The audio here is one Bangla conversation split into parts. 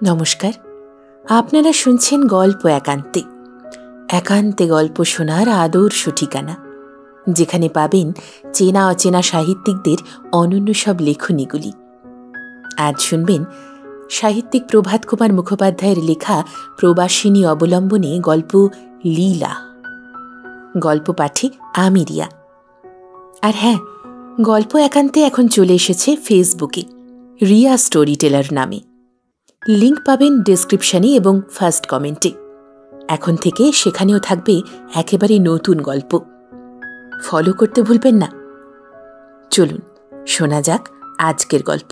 নমস্কার, আপনারা শুনছেন গল্প একান্তে। একান্তে গল্প শোনার আদর্শ ঠিকানা, যেখানে পাবেন চেনা অচেনা সাহিত্যিকদের অনন্য সব লেখনীগুলি। আজ শুনবেন সাহিত্যিক প্রভাত কুমার মুখোপাধ্যায়ের লেখা প্রবাসিনী অবলম্বনে গল্প লীলা। গল্প পাঠে আমি রিয়া। আর হ্যাঁ, গল্প একান্তে এখন চলে এসেছে ফেসবুকে রিয়া স্টোরি টেলার নামে। লিঙ্ক পাবেন ডেসক্রিপশনে এবং ফার্স্ট কমেন্টে। এখন থেকে সেখানেও থাকবে একেবারে নতুন গল্প। ফলো করতে ভুলবেন না। চলুন শোনা যাক আজকের গল্প।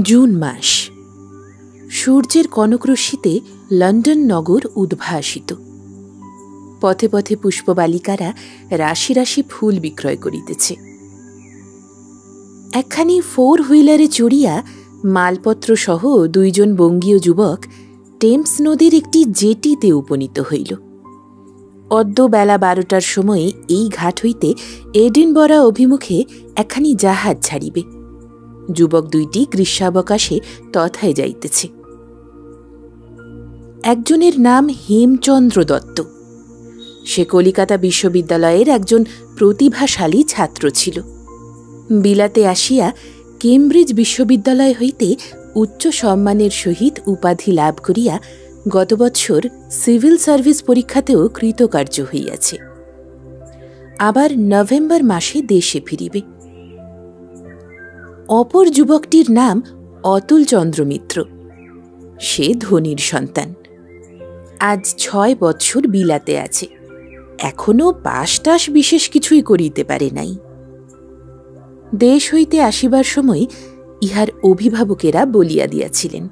জুন মাস। সূর্যের কনকরশ্মিতে লন্ডন নগর উদ্ভাসিত। পথে পথে পুষ্পবালিকারা রাশি রাশি ফুল বিক্রয় করিতেছে। একখানি 4 হুইলারে চড়িয়া মালপত্র সহ 2 জন বঙ্গীয় যুবক টেমস নদীর একটি জেটিতে উপনীত হইল। অদ্য বেলা 12টার সময়ে এই ঘাট হইতে এডিনবরা অভিমুখে একখানি জাহাজ ছাড়িবে। যুবক 2টি গ্রীষ্মাবকাশে তথায় যাইতেছে। একজনের নাম হেমচন্দ্র দত্ত। সে কলিকাতা বিশ্ববিদ্যালয়ের একজন প্রতিভাশালী ছাত্র ছিল। বিলাতে আসিয়া কেমব্রিজ বিশ্ববিদ্যালয় হইতে উচ্চ সম্মানের সহিত উপাধি লাভ করিয়া গত বৎসর সিভিল সার্ভিস পরীক্ষাতেও কৃতকার্য হইয়াছে। আবার নভেম্বর মাসে দেশে ফিরিবে। অপর যুবকটির নাম অতুল চন্দ্র মিত্র। সে ধনীর সন্তান। আজ 6 বৎসর বিলাতে আছে। এখনও পাশ-টাশ বিশেষ কিছুই করিতে পারে নাই। দেশ হইতে আসিবার সময় ইহার অভিভাবকেরা বলিয়া দিয়াছিলেন,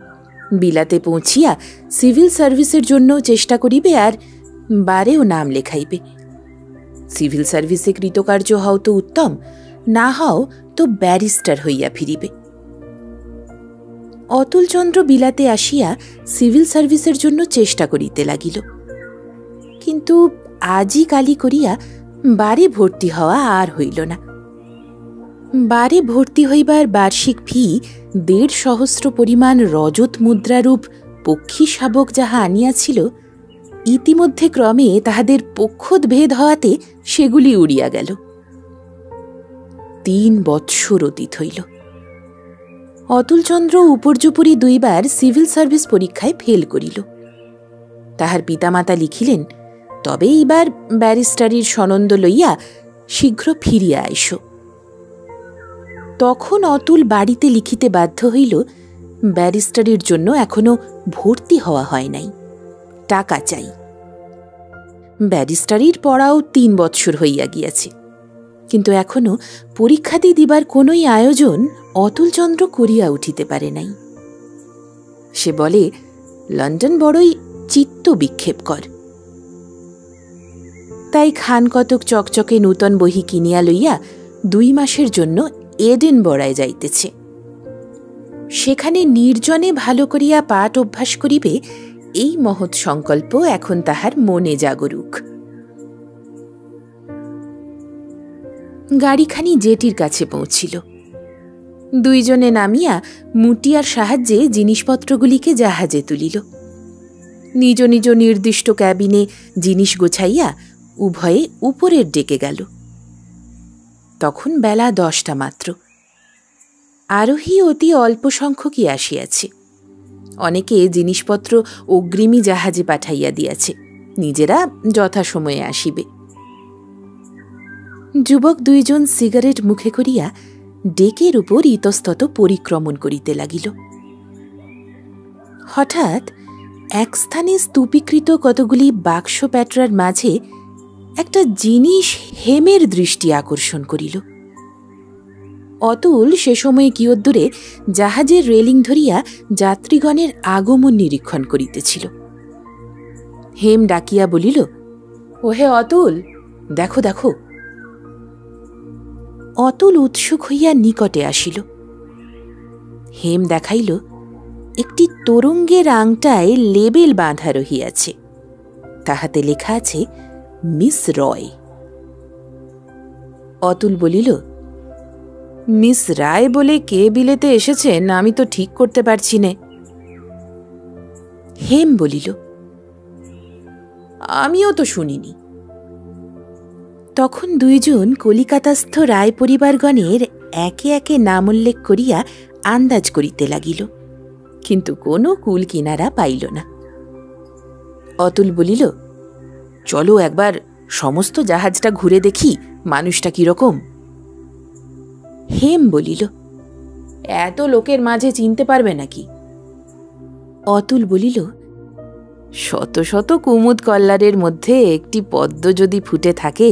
বিলাতে পৌঁছিয়া সিভিল সার্ভিসের জন্য চেষ্টা করিবে আর বারেও নাম লেখাইবে। সিভিল সার্ভিসে কৃতকার্য হও তো উত্তম, না হও তো ব্যারিস্টার হইয়া ফিরিবে। অতুলচন্দ্র বিলাতে আসিয়া সিভিল সার্ভিসের জন্য চেষ্টা করিতে লাগিল। কিন্তু আজই কালি করিয়া বারে ভর্তি হওয়া আর হইল না। বারে ভর্তি হইবার বার্ষিক ফি 1.5 সহস্র পরিমাণ রজত মুদ্রারূপ পক্ষী শাবক যাহা আনিয়াছিল, ইতিমধ্যে ক্রমে তাহাদের পক্ষোদ্ভেদ হওয়াতে সেগুলি উড়িয়া গেল। 3 বৎসর অতীত হইল। অতুলচন্দ্র উপর্যুপরি 2 বার সিভিল সার্ভিস পরীক্ষায় ফেল করিল। তাহার পিতামাতা লিখিলেন, তবে এইবার ব্যারিস্টারির সনন্দ লইয়া শীঘ্র ফিরিয়া আইস। তখন অতুল বাড়িতে লিখিতে বাধ্য হইল, ব্যারিস্টারির জন্য এখনো ভর্তি হওয়া হয় নাই, টাকা চাই। ব্যারিস্টারির পড়াও 3 বৎসর হইয়া গিয়াছে, কিন্তু এখনো পরীক্ষাদি দিবার কোনই আয়োজন অতুলচন্দ্র করিয়া উঠিতে পারে নাই। সে বলে, লন্ডন বড়ই চিত্ত বিক্ষেপকর। তাই খান কতক চকচকে নূতন বহি কিনিয়া লইয়া 2 মাসের জন্য এডিনবরায় যাইতেছে। সেখানে নির্জনে ভালো করিয়া পাঠ অভ্যাস করিবে, এই মহৎ সংকল্প এখন তাহার মনে জাগরুক। গাড়িখানি জেটির কাছে পৌঁছিল। 2 জনে নামিয়া মুটিয়ার সাহায্যে জিনিসপত্রগুলিকে জাহাজে তুলিল। নিজ নিজ নির্দিষ্ট ক্যাবিনে জিনিস গোছাইয়া উভয়ে উপরের ডেকে গেল। তখন বেলা 10টা মাত্র। আরোহী অতি অল্প সংখ্যকই আসিয়াছে। অনেকে জিনিসপত্র অগ্রিমী জাহাজে পাঠাইয়া দিয়াছে, নিজেরা যথাসময়ে আসিবে। যুবক 2 জন সিগারেট মুখে করিয়া ডেকের উপর ইতস্তত পরিক্রমণ করিতে লাগিল। হঠাৎ এক স্থানে স্তূপীকৃত কতগুলি বাক্স প্যাটরার মাঝে একটা জিনিস হেমের দৃষ্টি আকর্ষণ করিল। অতুল সে সময়ে কিয়দ্দূরে জাহাজের রেলিং ধরিয়া যাত্রীগণের আগমন নিরীক্ষণ করিতেছিল। হেম ডাকিয়া বলিল, ওহে অতুল, দেখো দেখো। অতুল উৎসুক হইয়া নিকটে আসিল। হেম দেখাইল, একটি তরঙ্গের আংটায় লেবেল বাঁধা রহিয়াছে। তাহাতে লেখা আছে মিস রয়। অতুল বলিল, মিস রায় বলে কে বিলেতে এসেছেন আমি তো ঠিক করতে পারছি নে। হেম বলিল, আমিও তো শুনিনি। তখন দুইজন কলিকাতাস্থ রায় পরিবারগণের একে একে নাম উল্লেখ করিয়া আন্দাজ করিতে লাগিল, কিন্তু কোনো কুল কিনারা পাইল না। অতুল বলিল, চলো একবার সমস্ত জাহাজটা ঘুরে দেখি মানুষটা কিরকম। হেম বলিল, এত লোকের মাঝে চিনতে পারবে নাকি? অতুল বলিল, শত শত কুমুদ কল্লারের মধ্যে একটি পদ্ম যদি ফুটে থাকে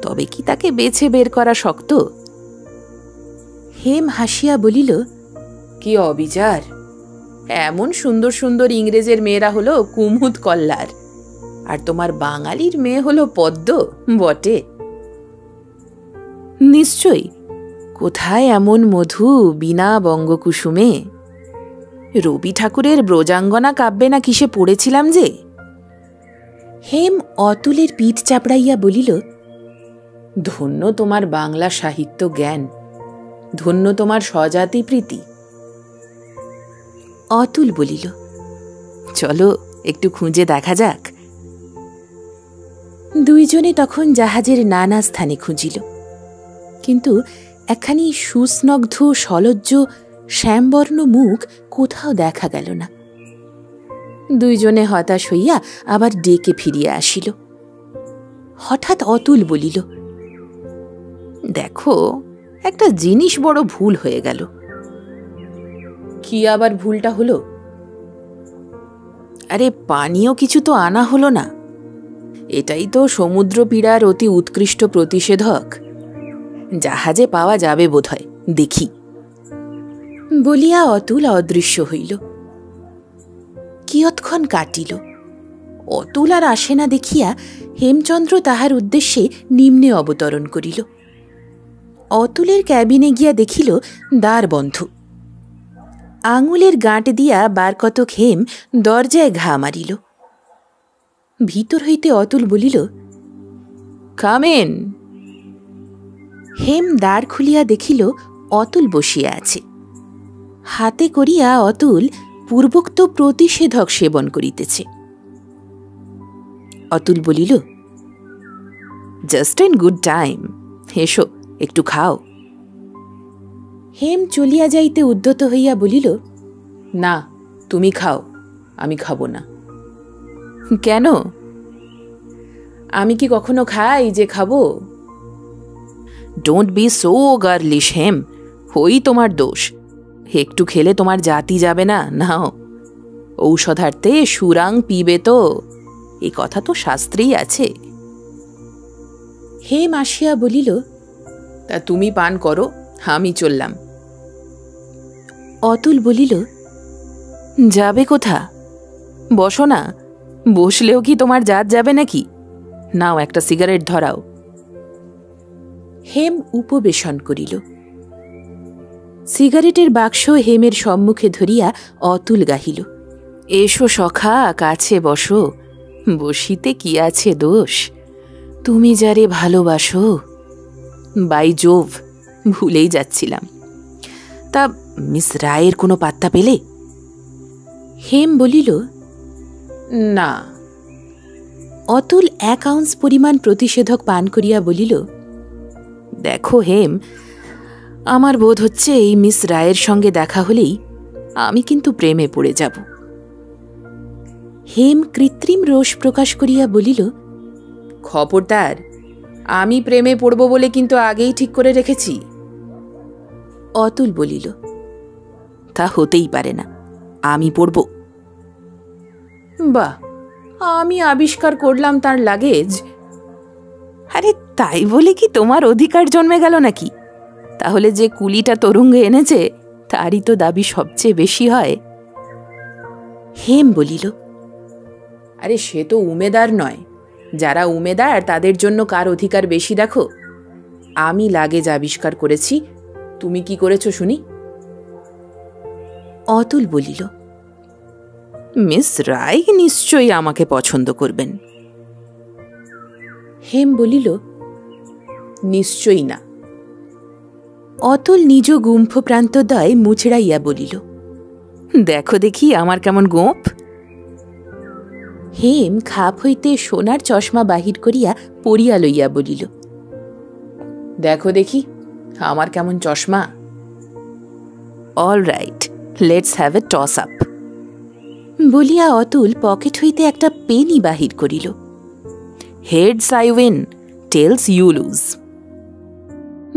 তবে কি তাকে বেছে বের করা শক্ত? হেম হাসিয়া বলিল, কি অবিচার! এমন সুন্দর সুন্দর ইংরেজের মেয়েরা হলো কুমুদ কল্লার, আর তোমার বাঙালির মেয়ে হলো পদ্ম বটে। নিশ্চয়ই, কোথায় এমন মধু বিনা বঙ্গকুসুমে? রবি ঠাকুরের ব্রজাঙ্গনা কাব্যে না কিসে পড়েছিলাম যে। হেম অতুলের পিঠ চাপড়াইয়া বলিল, ধন্য তোমার বাংলা সাহিত্য জ্ঞান, ধন্য তোমার স্বজাতি প্রীতি। অতুল বলিল, চলো একটু খুঁজে দেখা যাক। দুইজনে তখন জাহাজের নানা স্থানে খুঁজিল, কিন্তু একখানি সুস্নগ্ধ সলজ্জ শ্যামবর্ণ মুখ কোথাও দেখা গেল না। দুইজনে হতাশ হইয়া আবার ডেকে ফিরিয়া আসিল। হঠাৎ অতুল বলিল, দেখো, একটা জিনিস বড় ভুল হয়ে গেল। কি আবার ভুলটা হলো? আরে পানীয় কিছু তো আনা হলো না। এটাই তো সমুদ্র পীড়ার অতি উৎকৃষ্ট প্রতিষেধক। জাহাজে পাওয়া যাবে বোধহয়, দেখি। বলিয়া অতুল অদৃশ্য হইল। কিয়ৎক্ষণ কাটিল। অতুল আর আসে না দেখিয়া হেমচন্দ্র তাহার উদ্দেশ্যে নিম্নে অবতরণ করিল। অতুলের ক্যাবিনে গিয়া দেখিল দ্বার বন্ধ। আঙুলের গাঁট দিয়া বার কতক হেম দরজায় ঘা মারিল। ভিতর হইতে অতুল বলিল, কামেন। হেম দ্বার খুলিয়া দেখিল অতুল বসিয়া আছে। হাতে করিয়া অতুল পূর্বোক্ত প্রতিষেধক সেবন করিতেছে। অতুল বলিল, জাস্ট ইন গুড টাইম, এসো একটু খাও। হেম চলিয়া যাইতে উদ্যত হইয়া বলিল, না, তুমি খাও, আমি খাব না। কেন? আমি কি কখনো খাই যে খাবো? ডোন্ট বি সো গার্লিশ হেম, হই তোমার দোষ। একটু খেলে তোমার জাতি যাবে না। নাও, ঔষধার্থে সুরাং পিবে তো, এ কথা তো শাস্ত্রেই আছে। হেম আসিয়া বলিল, তা তুমি পান করো, আমি চললাম। অতুল বলিল, যাবে কোথা? বসো না, বসলেও কি তোমার জাত যাবে নাকি? নাও একটা সিগারেট ধরাও। হেম উপবেশন করিল। সিগারেটের বাক্স হেমের সম্মুখে ধরিয়া অতুল গাহিল, এসো সখা, কাছে বসো, বসিতে কি আছে দোষ? তুমি যারে ভালোবাসো। বাই জোভ, ভুলেই যাচ্ছিলাম। তা মিস রায়ের কোনো পাত্তা পেলে? হেম বলিল, না। অতুল 1 আউন্স পরিমাণ প্রতিষেধক পান করিয়া বলিল, দেখো হেম, আমার বোধ হচ্ছে এই মিস রায়ের সঙ্গে দেখা হলেই আমি কিন্তু প্রেমে পড়ে যাব। হেম কৃত্রিম রোষ প্রকাশ করিয়া বলিল, খবরদার, আমি প্রেমে পড়ব বলে কিন্তু আগেই ঠিক করে রেখেছি। অতুল বলিল, তা হতেই পারে না, আমি পড়ব। বাহ, আমি আবিষ্কার করলাম তার লাগেজ। আরে তাই বলে কি তোমার অধিকার জন্মে গেল নাকি? তাহলে যে কুলিটা তরঙ্গে এনেছে তারই তো দাবি সবচেয়ে বেশি হয়। হেম বলিল, আরে সে তো উমেদার নয়। যারা উমেদার তাদের জন্য কার অধিকার বেশি দেখো। আমি লাগেজ আবিষ্কার করেছি, তুমি কি করেছো শুনি? অতুল বলিল, মিস রায় নিশ্চয়ই আমাকে পছন্দ করবেন। হেম বলিল, নিশ্চয়ই না। অতুল নিজ গুম্ফ প্রান্তদ্বয় মুচড়াইয়া বলিল, দেখো দেখি আমার কেমন গোঁফ। হেম খাপ হইতে সোনার চশমা বাহির করিয়া পরিয়া লইয়া বলিল, দেখো দেখি আমার কেমন চশমা। All right, let's have a toss up বলিয়া অতুল পকেট হইতে একটা পেনি বাহির করিল। Heads I win, tails you lose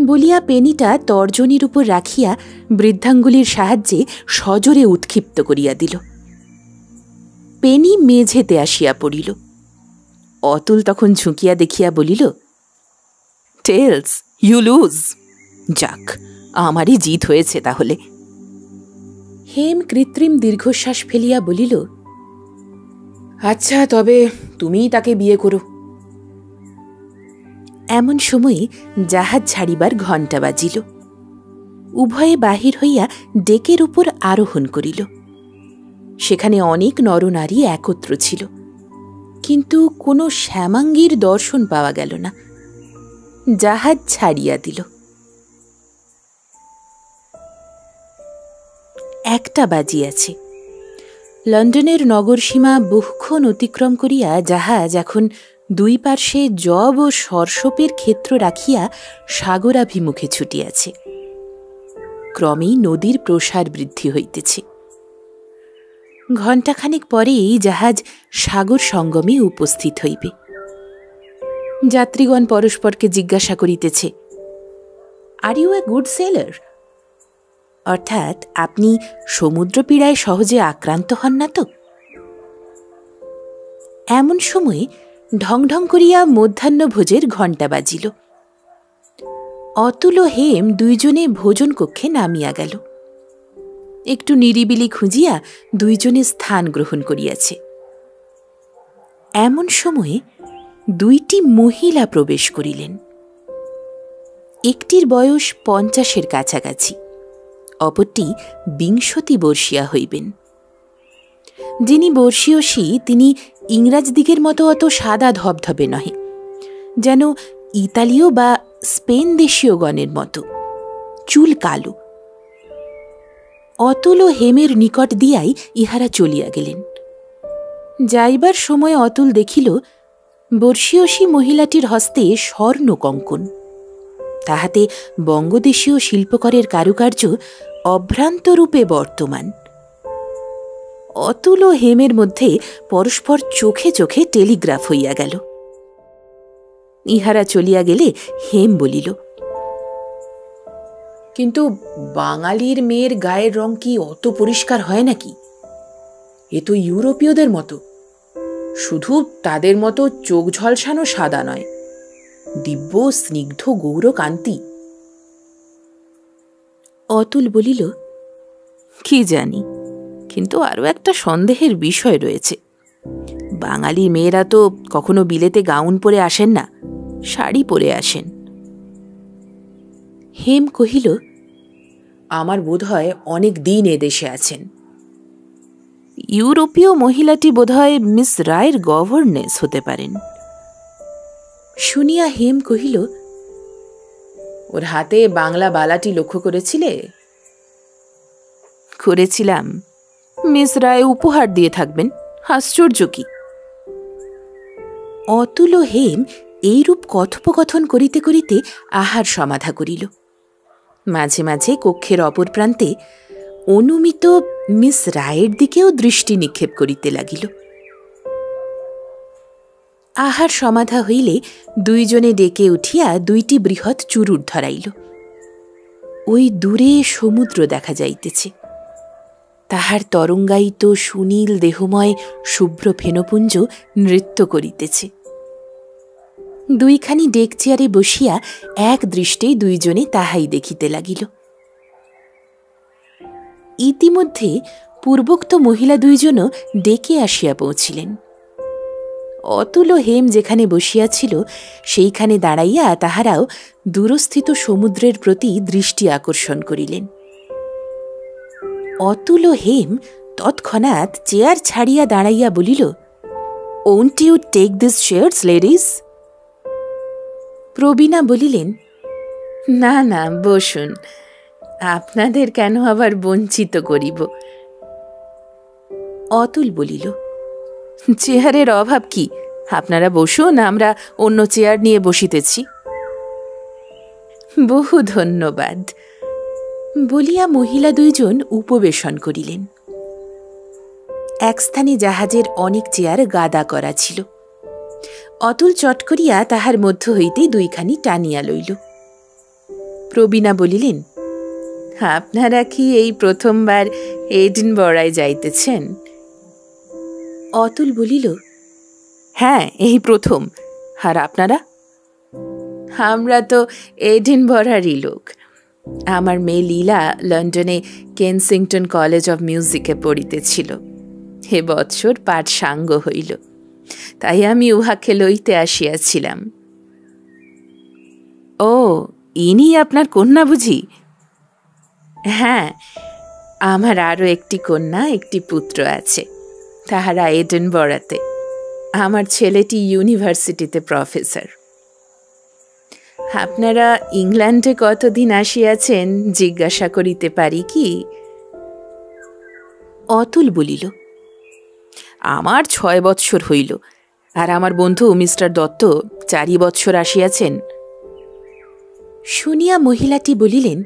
বলিয়া পেনিটা তর্জনীর উপর রাখিয়া বৃদ্ধাঙ্গুলির সাহায্যে সজোরে উৎক্ষিপ্ত করিয়া দিল। পেনি মেঝেতে আসিয়া পড়িল। অতুল তখন ঝুঁকিয়া দেখিয়া বলিল, টেলস ইউ লুজ। যাক, আমারই জিত হয়েছে তাহলে। হেম কৃত্রিম দীর্ঘশ্বাস ফেলিয়া বলিল, আচ্ছা, তবে তুমিই তাকে বিয়ে করো। এমন সময়ে জাহাজ ছাড়িবার ঘণ্টা বাজিল। উভয়ে বাহির হইয়া ডেকের উপর আরোহণ করিল। সেখানে অনেক নরনারী একত্র ছিল, কিন্তু কোনো শ্যামাঙ্গীর দর্শন পাওয়া গেল না। জাহাজ ছাড়িয়া দিল। 1টা বাজিয়াছে। লন্ডনের নগরসীমা বহুক্ষণ অতিক্রম করিয়া জাহাজ এখন 2 পার্শ্বে জব ও সরসপের ক্ষেত্র রাখিয়া সাগরাভিমুখে ছুটিয়াছে। ক্রমেই নদীর প্রসার বৃদ্ধি হইতেছে। ঘণ্টাখানেক পরেই জাহাজ সাগর সঙ্গমে উপস্থিত হইবে। যাত্রীগণ পরস্পরকে জিজ্ঞাসা করিতেছে, are you a good sailor? অর্থাৎ, আপনি সমুদ্রপীড়ায় সহজে আক্রান্ত হন না তো? এমন সময়ে ঢং ঢং করিয়া মধ্যাহ্নভোজের ঘণ্টা বাজিল। অতুল ও হেম দুইজনে ভোজন কক্ষে নামিয়া গেল। একটু নিরিবিলি খুঁজিয়া দুইজনে স্থান গ্রহণ করিয়াছে। এমন সময়ে 2টি মহিলা প্রবেশ করিলেন। একটির বয়স 50-এর কাছাকাছি, অপরটি 20 বর্ষীয়া হইবেন। যিনি বর্ষীয়সী তিনি ইংরাজদিগের মতো অত সাদা ধবধবে নহে, যেন ইতালীয় বা স্পেন দেশীয় গণের মতো, চুল কালো। অতুল ও হেমের নিকট দিয়াই ইহারা চলিয়া গেলেন। যাইবার সময় অতুল দেখিল বর্ষীয়সী মহিলাটির হস্তে স্বর্ণ কঙ্কণ, তাহাতে বঙ্গদেশীয় শিল্পকরের কারুকার্য অভ্রান্তরূপে বর্তমান। অতুল ও হেমের মধ্যে পরস্পর চোখে চোখে টেলিগ্রাফ হইয়া গেল। ইহারা চলিয়া গেলে হেম বলিল, কিন্তু বাঙালির মেয়ের গায়ের রং কি অত পরিষ্কার হয় নাকি? এ তো ইউরোপীয়দের মতো। শুধু তাদের মতো চোখ ঝলসানো সাদা নয়, দিব্য স্নিগ্ধ গৌর কান্তি। অতুল বলিল, কি জানি, কিন্তু আরও একটা সন্দেহের বিষয় রয়েছে। বাঙালি মেয়েরা তো কখনো বিলেতে গাউন পরে আসেন না, শাড়ি পরে আসেন। হেম কহিল, আমার বোধ হয় অনেক দিন এদেশে আছেন। ইউরোপীয় মহিলাটি বোধহয় মিস রায়ের গভর্নেস হতে পারেন। শুনিয়া হেম কহিল, ওর হাতে বাংলা বালাটি লক্ষ্য করেছিলে? করেছিলাম। মিস রায় উপহার দিয়ে থাকবেন, আশ্চর্য কি। অতুল ও হেম এইরূপ কথোপকথন করিতে করিতে আহার সমাধা করিল। মাঝে মাঝে কক্ষের অপর প্রান্তে অনুমিত মিস রায়ের দিকেও দৃষ্টি নিক্ষেপ করিতে লাগিল। আহার সমাধা হইলে দুইজনে ডেকে উঠিয়া 2টি বৃহৎ চুরুট ধরাইল। ওই দূরে সমুদ্র দেখা যাইতেছে। তাহার তরঙ্গায়িত সুনীল দেহময় শুভ্র ফেনপুঞ্জ নৃত্য করিতেছে। 2খানি ডেক চেয়ারে বসিয়া এক দৃষ্টে দুইজনে তাহাই দেখিতে লাগিল। ইতিমধ্যে পূর্বোক্ত মহিলা 2জনও ডেকে আসিয়া পৌঁছিলেন। অতুল ও হেম যেখানে বসিয়াছিল সেইখানে দাঁড়াইয়া তাহারাও দূরস্থিত সমুদ্রের প্রতি দৃষ্টি আকর্ষণ করিলেন। অতুল ও হেম তৎক্ষণাৎ চেয়ার ছাড়িয়া দাঁড়াইয়া বলিল, won't you take this chairs ladies? প্রবীণা বলিলেন, না না, বসুন, আপনাদের কেন আবার বঞ্চিত করিব। অতুল বলিল, চেয়ারের অভাব কি, আপনারা বসুন, আমরা অন্য চেয়ার নিয়ে বসিতেছি। বহু ধন্যবাদ বলিয়া মহিলা দুইজন উপবেশন করিলেন। এক স্থানে জাহাজের অনেক চেয়ার গাদা করা ছিল। অতুল চট করিয়া তাহার মধ্য হইতে দুইখানি টানিয়া লইল। প্রবীণা বলিলেন, আপনারা কি এই প্রথমবার এডিনবরায় যাইতেছেন? অতুল বলিল, হ্যাঁ, এই প্রথম। আর আপনারা? আমরা তো এডিনবরারই লোক। আমার মেয়ে লীলা লন্ডনে কেনসিংটন কলেজ অফ মিউজিকে পড়িতেছিল। এ বৎসর পাঠ সাঙ্গ হইল, তাই আমি উহাকে লইতে আসিয়াছিলাম। ও, ইনি আপনার কন্যা বুঝি? হ্যাঁ, আমার আরও একটি কন্যা, একটি পুত্র আছে। তাহারা এডিনবরাতে। আমার ছেলেটি ইউনিভার্সিটিতে প্রফেসর। আপনারা ইংল্যান্ডে কতদিন আসিয়াছেন জিজ্ঞাসা করিতে পারি কি? অতুল বলিল, আমার 6 বৎসর হইল, আর আমার বন্ধু মিস্টার দত্ত 4 বৎসর আসিয়াছেন। শুনিয়া মহিলাটি বলিলেন,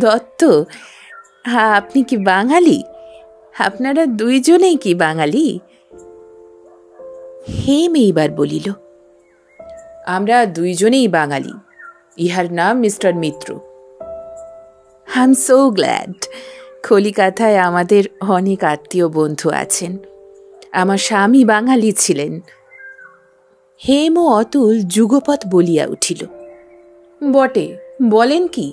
দত্ত, আপনি কি বাঙালি? আপনারা দুইজনেই কি বাঙালি? হেম এইবার বলিল, আমরা দুইজনেই বাঙালি। ইহার নাম mister Mitra. I am so glad. কলিকাতায় আমাদের অনেক আত্মীয় বন্ধু আছেন। আমার স্বামী বাঙালি ছিলেন। হেম ও অতুল যুগপৎ বলিয়া উঠিল, বটে, বলেন কি?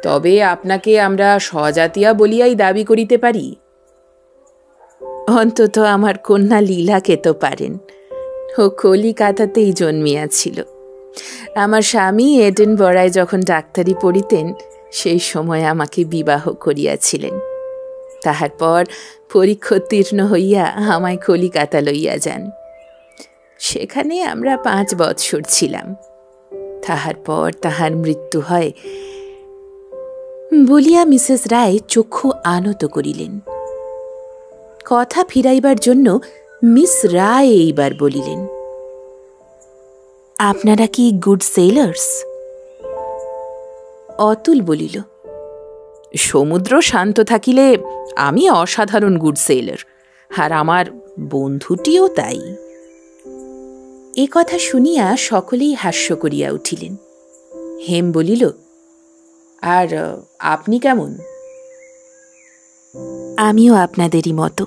তবে আপনাকে আমরা স্বজাতিয়া বলিয়াই দাবি করিতে পারি। অন্তত আমার কন্যা লীলাকে তো পারেন। ও কলিকাতাতেই জন্মিয়াছিল। আমার স্বামী এডিনবরায় যখন ডাক্তারি পড়িতেন, সেই সময় আমাকে বিবাহ করিয়াছিলেন। তাহার পর পরীক্ষোত্তীর্ণ হইয়া আমায় কলিকাতা লইয়া যান। সেখানে আমরা 5 বৎসর ছিলাম। তাহার পর তাহার মৃত্যু হয় বলিয়া মিসেস রায় চক্ষু আনত করিলেন। কথা ফিরাইবার জন্য মিস রায় এইবার বলিলেন, আপনারা কি গুড সেলার্স? অতুল বলিল, সমুদ্র শান্ত থাকিলে আমি অসাধারণ গুড সেলার, আর আমার বন্ধুটিও তাই। এ কথা শুনিয়া সকলেই হাস্য করিয়া উঠিলেন। হেম বলিল, আর আপনি কেমন? আমিও আপনাদেরই মতো।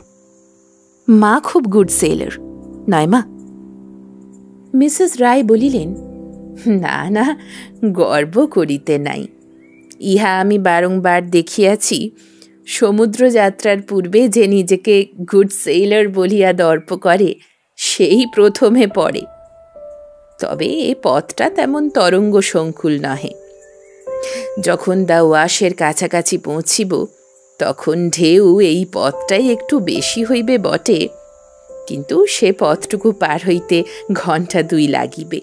মা খুব গুড সেলার, নয় মা? মিসেস রায় বলিলেন, না না, গর্ব করিতে নাই। ইহা আমি বারংবার দেখিয়াছি। সমুদ্র যাত্রার পূর্বে যে নিজেকে গুড সেলার বলিয়া দর্প করে, সেই প্রথমে পড়ে। তবে এ পথটা তেমন তরঙ্গ সংকুল নহে। যখন দ্য ওয়াশের কাছাকাছি পৌঁছিব, তখন ঢেউ এই পথটাই একটু বেশি হইবে বটে, কিন্তু সে পথটুকু পার হইতে 2 ঘণ্টা লাগিবে।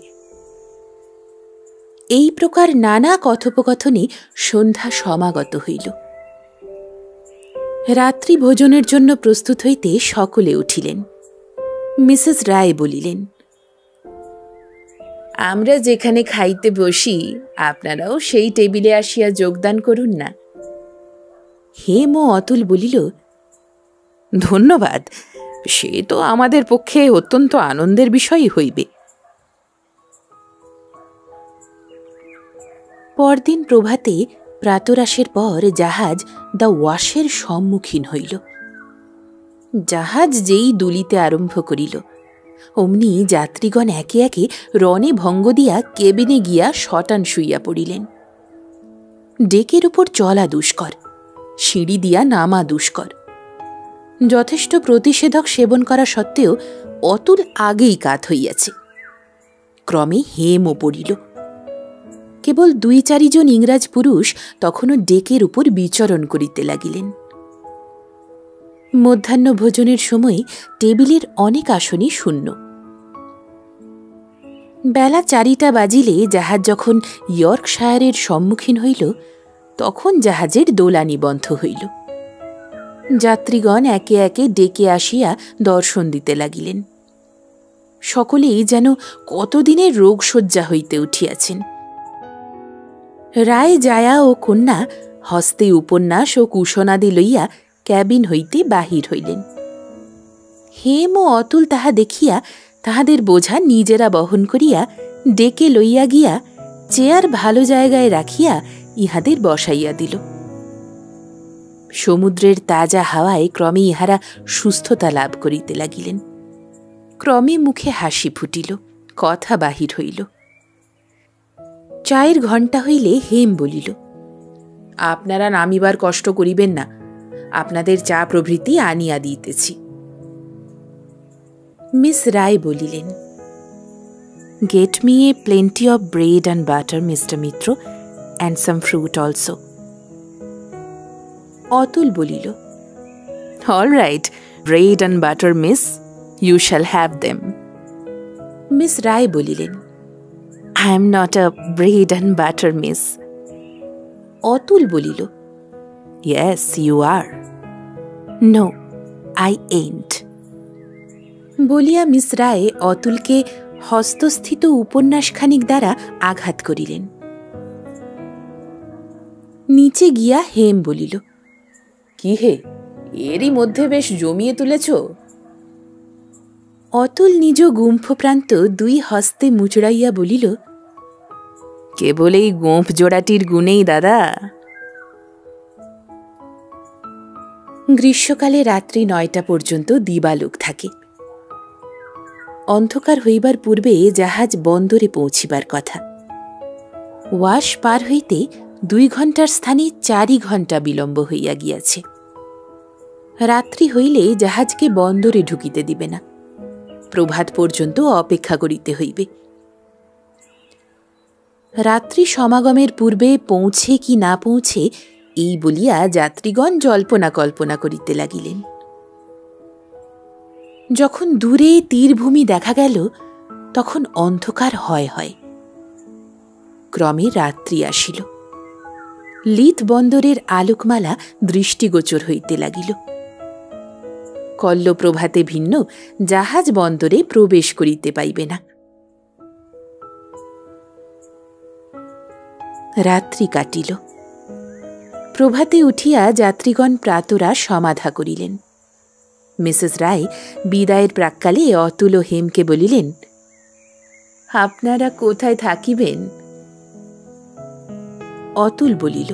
এই প্রকার নানা কথোপকথনে সন্ধ্যা সমাগত হইল। রাত্রি ভোজনের জন্য প্রস্তুত হইতে সকলে উঠিলেন। মিসেস রায় বলিলেন, আমরা যেখানে খাইতে বসি, আপনারাও সেই টেবিলে আসিয়া যোগদান করুন না। হেম ও অতুল বলিল, ধন্যবাদ, সে তো আমাদের পক্ষে অত্যন্ত আনন্দের বিষয়ই হইবে। পরদিন প্রভাতে প্রাতরাশের পর জাহাজ দ্য ওয়াশের সম্মুখীন হইল। জাহাজ যেই দুলিতে আরম্ভ করিল, অমনি যাত্রীগণ একে একে রণে ভঙ্গ দিয়া কেবিনে গিয়া শটান শুইয়া পড়িলেন। ডেকের উপর চলা দুষ্কর, সিঁড়ি দিয়া নামা দুষ্কর। যথেষ্ট প্রতিষেধক সেবন করা সত্ত্বেও অতুল আগেই কাত হইয়াছে। ক্রমে হেমও পড়িল। কেবল 2-4 জন ইংরাজ পুরুষ তখনও ডেকের উপর বিচরণ করিতে লাগিলেন। মধ্যাহ্ন ভোজনের সময় টেবিলের অনেক আসনই শূন্য। বেলা 4টা বাজিলে জাহাজ যখন ইয়র্কশায়ারের সম্মুখীন হইল, তখন জাহাজের দোলানি বন্ধ হইল। যাত্রীগণ একে একে ডেকে আসিয়া দর্শন দিতে লাগিলেন। সকলেই যেন কতদিনের রোগশয্যা হইতে উঠিয়াছেন। রায় জায়া ও কন্যা হস্তে উপন্যাস ও কুশনাদি লইয়া ক্যাবিন হইতে বাহির হইলেন। হেম ও অতুল তাহা দেখিয়া তাহাদের বোঝা নিজেরা বহন করিয়া ডেকে লইয়া গিয়া চেয়ার ভালো জায়গায় রাখিয়া ইহাদের বসাইয়া দিল। সমুদ্রের তাজা হাওয়ায় ক্রমে ইহারা সুস্থতা লাভ করিতে লাগিলেন। ক্রমে মুখে হাসি ফুটিল, কথা বাহির হইল। চায়ের ঘণ্টা হইলে হেম বলিল, আপনারা নামিবার কষ্ট করিবেন না, আপনাদের চা প্রভৃতি আনিয়া দিতেছি। মিস রায় বলিলেন, get me a plenty of bread and butter, mister Mitra, and some fruit also. Atul বলিল, all right, bread and butter miss, you shall have them. Miss Ray বলিলেন, I am not a bread and butter miss. Atul বলিল, yes you are. No, I ain't. বলিয়া মিস রায় অতুলকে হস্তস্থিত উপন্যাসখানিক দ্বারা আঘাত করিলেন। নিচে গিয়া হেম বলিল, কি হে, এরই মধ্যে বেশ জমিয়ে তুলেছ। অতুল নিজ গুম্ফ প্রান্ত 2 হস্তে মুচড়াইয়া বলিল, কেবল এই গোঁফ জোড়াটির গুণেই দাদা। গ্রীষ্মকালে রাত্রি 9টা পর্যন্ত দিবালোক থাকে। অন্ধকার হইবার পূর্বে জাহাজ বন্দরে পৌঁছিবার কথা। ওয়াশ পার হইতে 2 ঘণ্টার স্থানে 4 ঘণ্টা বিলম্ব হইয়া গিয়াছে। রাত্রি হইলে জাহাজকে বন্দরে ঢুকিতে দিবে না, প্রভাত পর্যন্ত অপেক্ষা করিতে হইবে। রাত্রি সমাগমের পূর্বে পৌঁছে কি না পৌঁছে এই বলিয়া যাত্রীগণ জল্পনা কল্পনা করিতে লাগিলেন। যখন দূরে তীরভূমি দেখা গেল, তখন অন্ধকার হয় হয়। ক্রমে রাত্রি আসিল। লিথ বন্দরের আলোকমালা দৃষ্টিগোচর হইতে লাগিল। কল্লপ্রভাতে ভিন্ন জাহাজ বন্দরে প্রবেশ করিতে পাইবে না। রাত্রি কাটিল। প্রভাতে উঠিয়া যাত্রীগণ প্রাতরা সমাধা করিলেন। মিসেস রায় বিদায়ের প্রাক্কালে অতুল ও হেমকে বলিলেন, আপনারা কোথায় থাকিবেন? অতুল বলিল,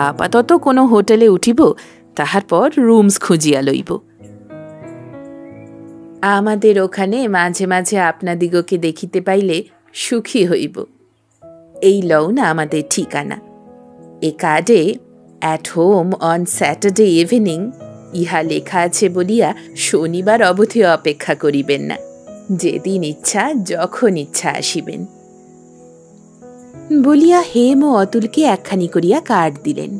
আপাতত কোনো হোটেলে উঠিব, তাহার পর রুমস খুঁজিয়া লইব। আমাদের ওখানে মাঝে মাঝে আপনাদিগকে দেখিতে পাইলে সুখী হইব। এই লউন আমাদের ঠিকানা। এ কার্ডে at home on Saturday evening ইহা লেখা আছে বলিয়া শনিবার অবধি অপেক্ষা করিবেন না। যেদিন ইচ্ছা যখন ইচ্ছা আসিবেন। বলিয়া হেম ও অতুলকে একখানি করিয়া কার্ড দিলেন।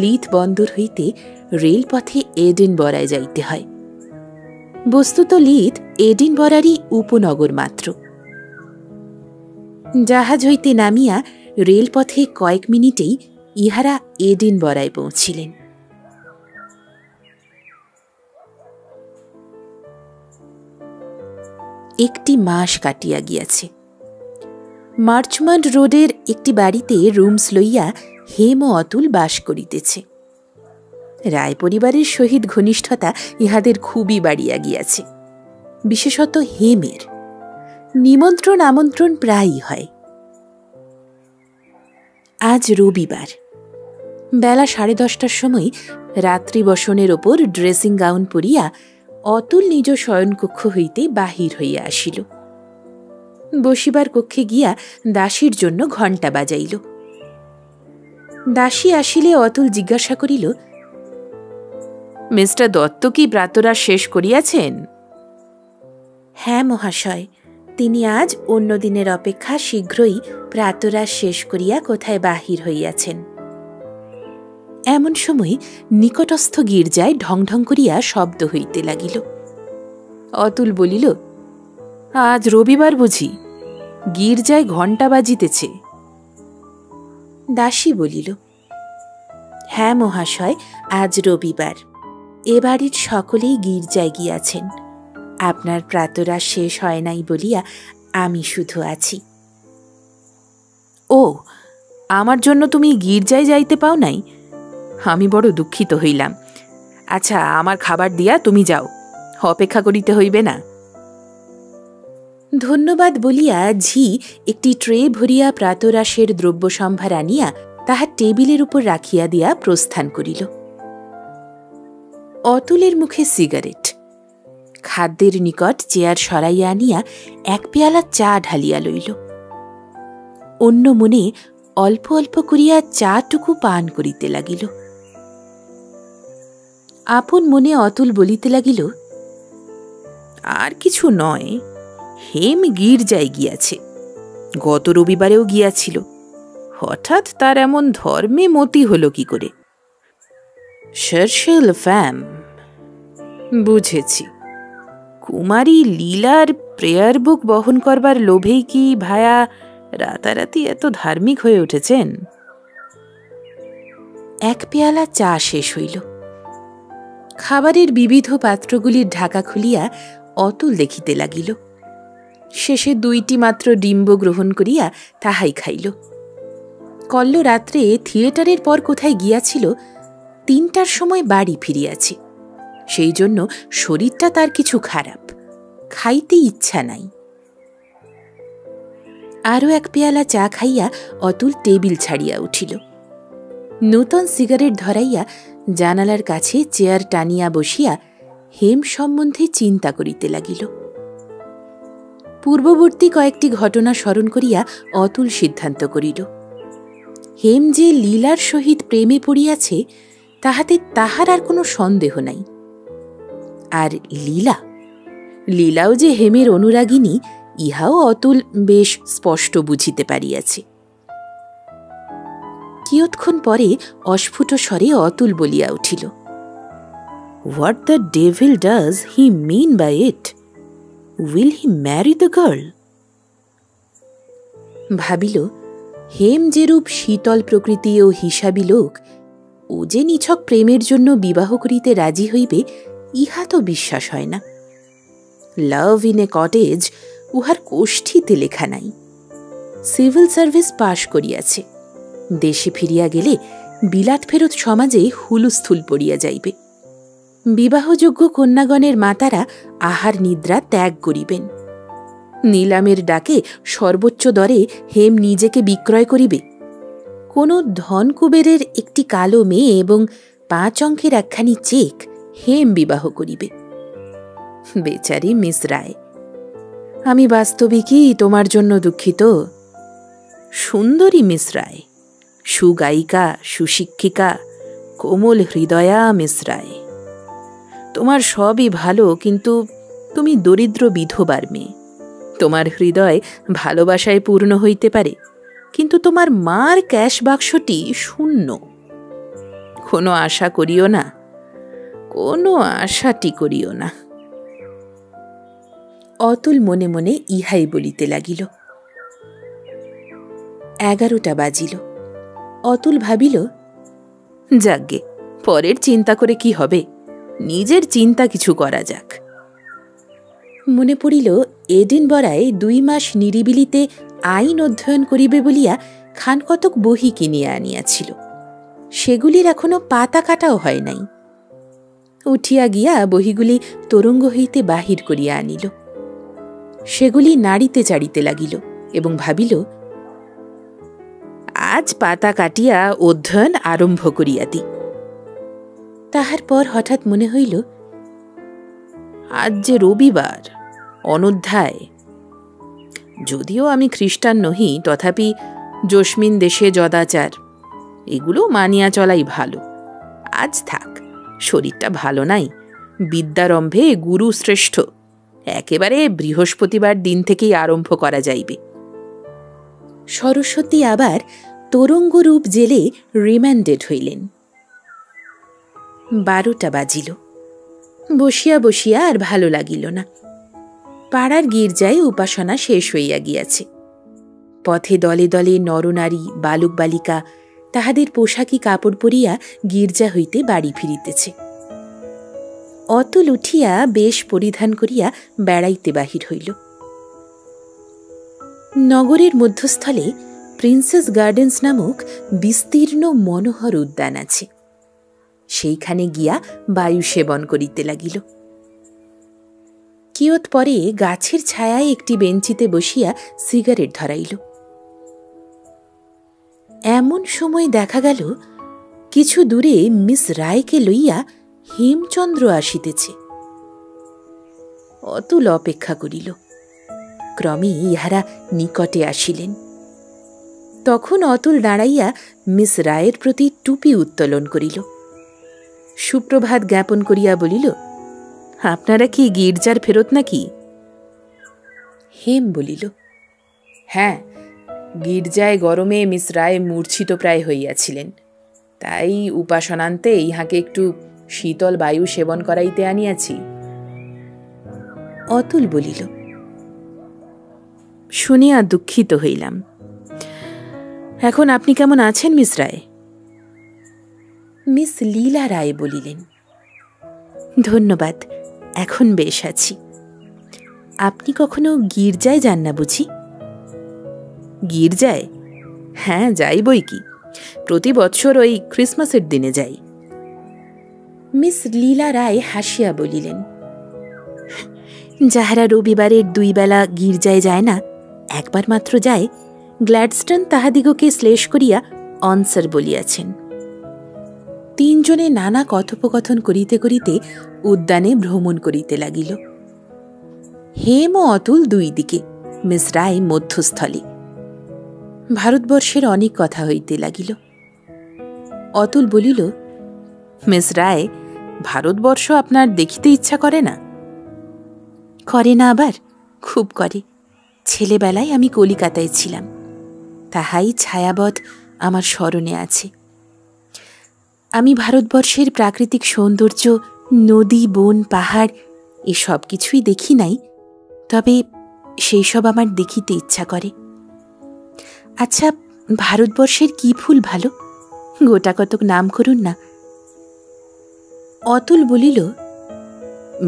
লিথ বন্দর হইতে রেলপথে এডিনবরায় যাইতে হয়। বস্তুত লিথ এডিনবরারই উপনগর মাত্র। জাহাজ হইতে নামিয়া রেলপথে কয়েক মিনিটেই ইহারা এডিনবরায় পৌঁছিলেন। একটি মাস কাটিয়া গিয়াছে। মার্চমান্ড রোডের একটি বাড়িতে রুমস লইয়া হেম ও অতুল বাস করিতেছে। রায় পরিবারের সহিত ঘনিষ্ঠতা ইহাদের খুবই বাড়িয়া গিয়াছে, বিশেষত হেমের। নিমন্ত্রণ আমন্ত্রণ প্রায়ই হয়। আজ রবিবার। বেলা 10:30টার সময় রাত্রি বসনের ওপর ড্রেসিং গাউন পরিয়া অতুল নিজ শয়নকক্ষ হইতে বাহির হইয়া আসিল। বসিবার কক্ষে গিয়া দাসীর জন্য ঘণ্টা বাজাইল। দাসী আসিলে অতুল জিজ্ঞাসা করিল, মিস্টার দত্ত কি প্রাতরাশ শেষ করিয়াছেন? হ্যাঁ মহাশয়, তিনি আজ অন্য দিনের অপেক্ষা শীঘ্রই প্রাতরাশ শেষ করিয়া কোথায় বাহির হইয়াছেন। এমন সময় নিকটস্থ গির্জায় ঢং ঢং করিয়া শব্দ হইতে লাগিল। অতুল বলিল, আজ রবিবার বুঝি? গির্জায় ঘণ্টা বাজিতেছে। দাসী বলিল, হ্যাঁ মহাশয়, আজ রবিবার। এ বাড়ির সকলেই গির্জায় গিয়াছেন। আপনার প্রাতরাশ শেষ হয় নাই বলিয়া আমি শুধু আছি। ও, আমার জন্য তুমি গির্জায় যাইতে পাও নাই? আমি বড় দুঃখিত হইলাম। আচ্ছা, আমার খাবার দিয়া তুমি যাও, অপেক্ষা করিতে হইবে না। ধন্যবাদ বলিয়া ঝি একটি ট্রে ভরিয়া প্রাতরাশের দ্রব্য সম্ভার আনিয়া তাহার টেবিলের উপর রাখিয়া দিয়া প্রস্থান করিল। অতুলের মুখে সিগারেট, খাদ্যের নিকট চেয়ার সরাইয়া আনিয়া এক পেয়ালা চা ঢালিয়া লইল। অন্য মনে অল্প অল্প করিয়া চাটুকু পান করিতে লাগিল। আপন মনে অতুল বলিতে লাগিল, আর কিছু নয়, হেম গির্জায় গিয়াছে, গত রবিবারেও গিয়াছিল। হঠাৎ তার এমন ধর্মে মতি হল কি করে? শার্শেল ফ্যাম, বুঝেছি। কুমারী লীলার প্রেয়ার বুক বহন করবার লোভেই কি ভায়া রাতারাতি এত ধার্মিক হয়ে উঠেছেন? এক পেয়ালা চা শেষ হইল। খাবারের বিবিধ পাত্রগুলির ঢাকা খুলিয়া অতুল দেখিতে লাগিল। শেষে 2টি মাত্র ডিম্ব গ্রহণ করিয়া তাহাই খাইল। কল্ল রাত্রে থিয়েটারের পর কোথায় গিয়াছিল, 3টার সময় বাড়ি ফিরিয়াছে। সেই জন্য শরীরটা তার কিছু খারাপ, খাইতে ইচ্ছা নাই। আরও এক পেয়ালা চা খাইয়া অতুল টেবিল ছাড়িয়া উঠিল। নূতন সিগারেট ধরাইয়া জানালার কাছে চেয়ার টানিয়া বসিয়া হেম সম্বন্ধে চিন্তা করিতে লাগিল। পূর্ববর্তী কয়েকটি ঘটনা স্মরণ করিয়া অতুল সিদ্ধান্ত করিল, হেম যে লীলার সহিত প্রেমে পড়িয়াছে তাহাতে তাহার আর কোনো সন্দেহ নাই। আর লীলাও যে হেমের অনুরাগিনী, ইহাও অতুল বেশ স্পষ্ট বুঝিতে পারিয়াছে। কিয়ৎক্ষণ পরে অস্ফুট স্বরে অতুল বলিয়া উঠিল, what the devil does he mean by it? Will he marry the girl? ভাবিল, হেম যেরূপ শীতল প্রকৃতি ও হিসাবী লোক, ও যে নিছক প্রেমের জন্য বিবাহ করিতে রাজি হইবে, ইহা তো বিশ্বাস হয় না। লাভ ইন এ কটেজ উহার কোষ্ঠীতে লেখা নাই। সিভিল সার্ভিস পাশ করিয়াছে, দেশে ফিরিয়া গেলে বিলাত ফেরত সমাজে হুলুস্থুল পড়িয়া যাইবে। বিবাহযোগ্য কন্যাগণের মাতারা আহার নিদ্রা ত্যাগ করিবেন। নিলামের ডাকে সর্বোচ্চ দরে হেম নিজেকে বিক্রয় করিবে। কোন ধনকুবেরের একটি কালো মেয়ে এবং 5 অঙ্কের একখানি চেক হেম বিবাহ করিবে। বেচারি মিস রায়, আমি বাস্তবিকই তোমার জন্য দুঃখিত। সুন্দরী মিস রায়, সুগায়িকা, সুশিক্ষিকা, কোমল হৃদয়া মিস রায়, তোমার সবই ভালো, কিন্তু তুমি দরিদ্র বিধবার মেয়ে। তোমার হৃদয় ভালোবাসায় পূর্ণ হইতে পারে, কিন্তু তোমার মার ক্যাশ বাক্সটি শূন্য। কোনো আশা করিও না, কোনো আশাটি করিও না। অতুল মনে মনে ইহাই বলিতে লাগিল। 11টা বাজিল। অতুল ভাবিল, যাগ্গে, পরের চিন্তা করে কি হবে, নিজের চিন্তা কিছু করা যাক। মনে পড়িল, এডিনবরায় 2 মাস নিরিবিলিতে আইন অধ্যয়ন করিবে বলিয়া খানকতক বহি কিনিয়া আনিয়াছিল। সেগুলির এখনো পাতা কাটাও হয় নাই। উঠিয়া গিয়া বহিগুলি তরঙ্গ হইতে বাহির করিয়া আনিল। সেগুলি নাড়িতে চাড়িতে লাগিল এবং ভাবিল, আজ পাতা কাটিয়া অধ্যয়ন আরম্ভ করিয়া দি। তাহার পর হঠাৎ মনে হইল, আজ যে রবিবার, অনধ্যায়। যদিও আমি খ্রিস্টান নহি, তথাপি জস্মিন দেশে যদাচার, এগুলো মানিয়া চলাই ভালো। আজ থাক, শরীরটা ভালো নাই, বিদ্যারম্ভে গুরু শ্রেষ্ঠ, একেবারে বৃহস্পতিবার দিন থেকেই আরম্ভ করা যাইবে। সরস্বতী আবার তরঙ্গরূপ জেলে রিমান্ডেড হইলেন। 12টা বাজিল। বসিয়া বসিয়া আর ভালো লাগিল না। পাড়ার গির্জায় উপাসনা শেষ হইয়া গিয়াছে। পথে দলে দলে নরনারী বালক বালিকা তাহাদের পোশাকি কাপড় পরিয়া গির্জা হইতে বাড়ি ফিরিতেছে। অতুল উঠিয়া বেশ পরিধান করিয়া বেড়াইতে বাহির হইল। নগরের মধ্যস্থলে প্রিন্সেস গার্ডেন্স নামক বিস্তীর্ণ মনোহর উদ্যান আছে। সেইখানে গিয়া বায়ু সেবন করিতে লাগিল। কিয়ৎ পরে গাছের ছায়ায় একটি বেঞ্চিতে বসিয়া সিগারেট ধরাইল। এমন সময় দেখা গেল কিছু দূরে মিস রায়কে লইয়া হেমচন্দ্র আসিতেছে। অতুল অপেক্ষা করিল। ক্রমে ইহারা নিকটে আসিলেন। তখন অতুল দাঁড়াইয়া মিস রায়ের প্রতি টুপি উত্তোলন করিল। সুপ্রভাত জ্ঞাপন করিয়া বলিল, আপনারা কি গির্জার ফেরত নাকি? হেম বলিল, হ্যাঁ, গির্জায় গরমে মিস রায় মূর্ছিত প্রায় হইয়াছিলেন, তাই উপাসনান্তে ইহাকে একটু শীতল বায়ু সেবন করাইতে আনিয়াছি। অতুল বলিল, শুনিয়া দুঃখিত হইলাম। এখন আপনি কেমন আছেন মিস রায়? মিস লীলা রায় বলিলেন, ধন্যবাদ, এখন বেশ আছি। আপনি কখনো গির্জায় যান না বুঝি? গির্জায়? হ্যাঁ, যাই বই কি, প্রতি বৎসর ওই ক্রিসমাসের দিনে যাই। মিস লীলা রায় হাসিয়া বলিলেন, যাহারা রবিবারের 2 বেলা গির্জায় যায় না, একবার মাত্র যায়, গ্ল্যাডস্টন তাহাদিগকে শ্লেষ করিয়া অনসার বলিয়াছেন। 3 জনে নানা কথোপকথন করিতে করিতে উদ্যানে ভ্রমণ করিতে লাগিল। হেম ও অতুল 2 দিকে, মিস রায় মধ্যস্থলে। ভারতবর্ষের অনেক কথা হইতে লাগিল। অতুল বলিল, মিস রায়, ভারতবর্ষ আপনার দেখিতে ইচ্ছা করে না? করে না আবার, খুব করে। ছেলেবেলায় আমি কলিকাতায় ছিলাম, তাহাই ছায়াবৎ আমার স্মরণে আছে। আমি ভারতবর্ষের প্রাকৃতিক সৌন্দর্য, নদী, বন, পাহাড় এসব কিছুই দেখি নাই, তবে সেই সব আমার দেখিতে ইচ্ছা করে। আচ্ছা, ভারতবর্ষের কি ফুল ভালো, গোটা কতক নাম করুন না। অতুল বলিল,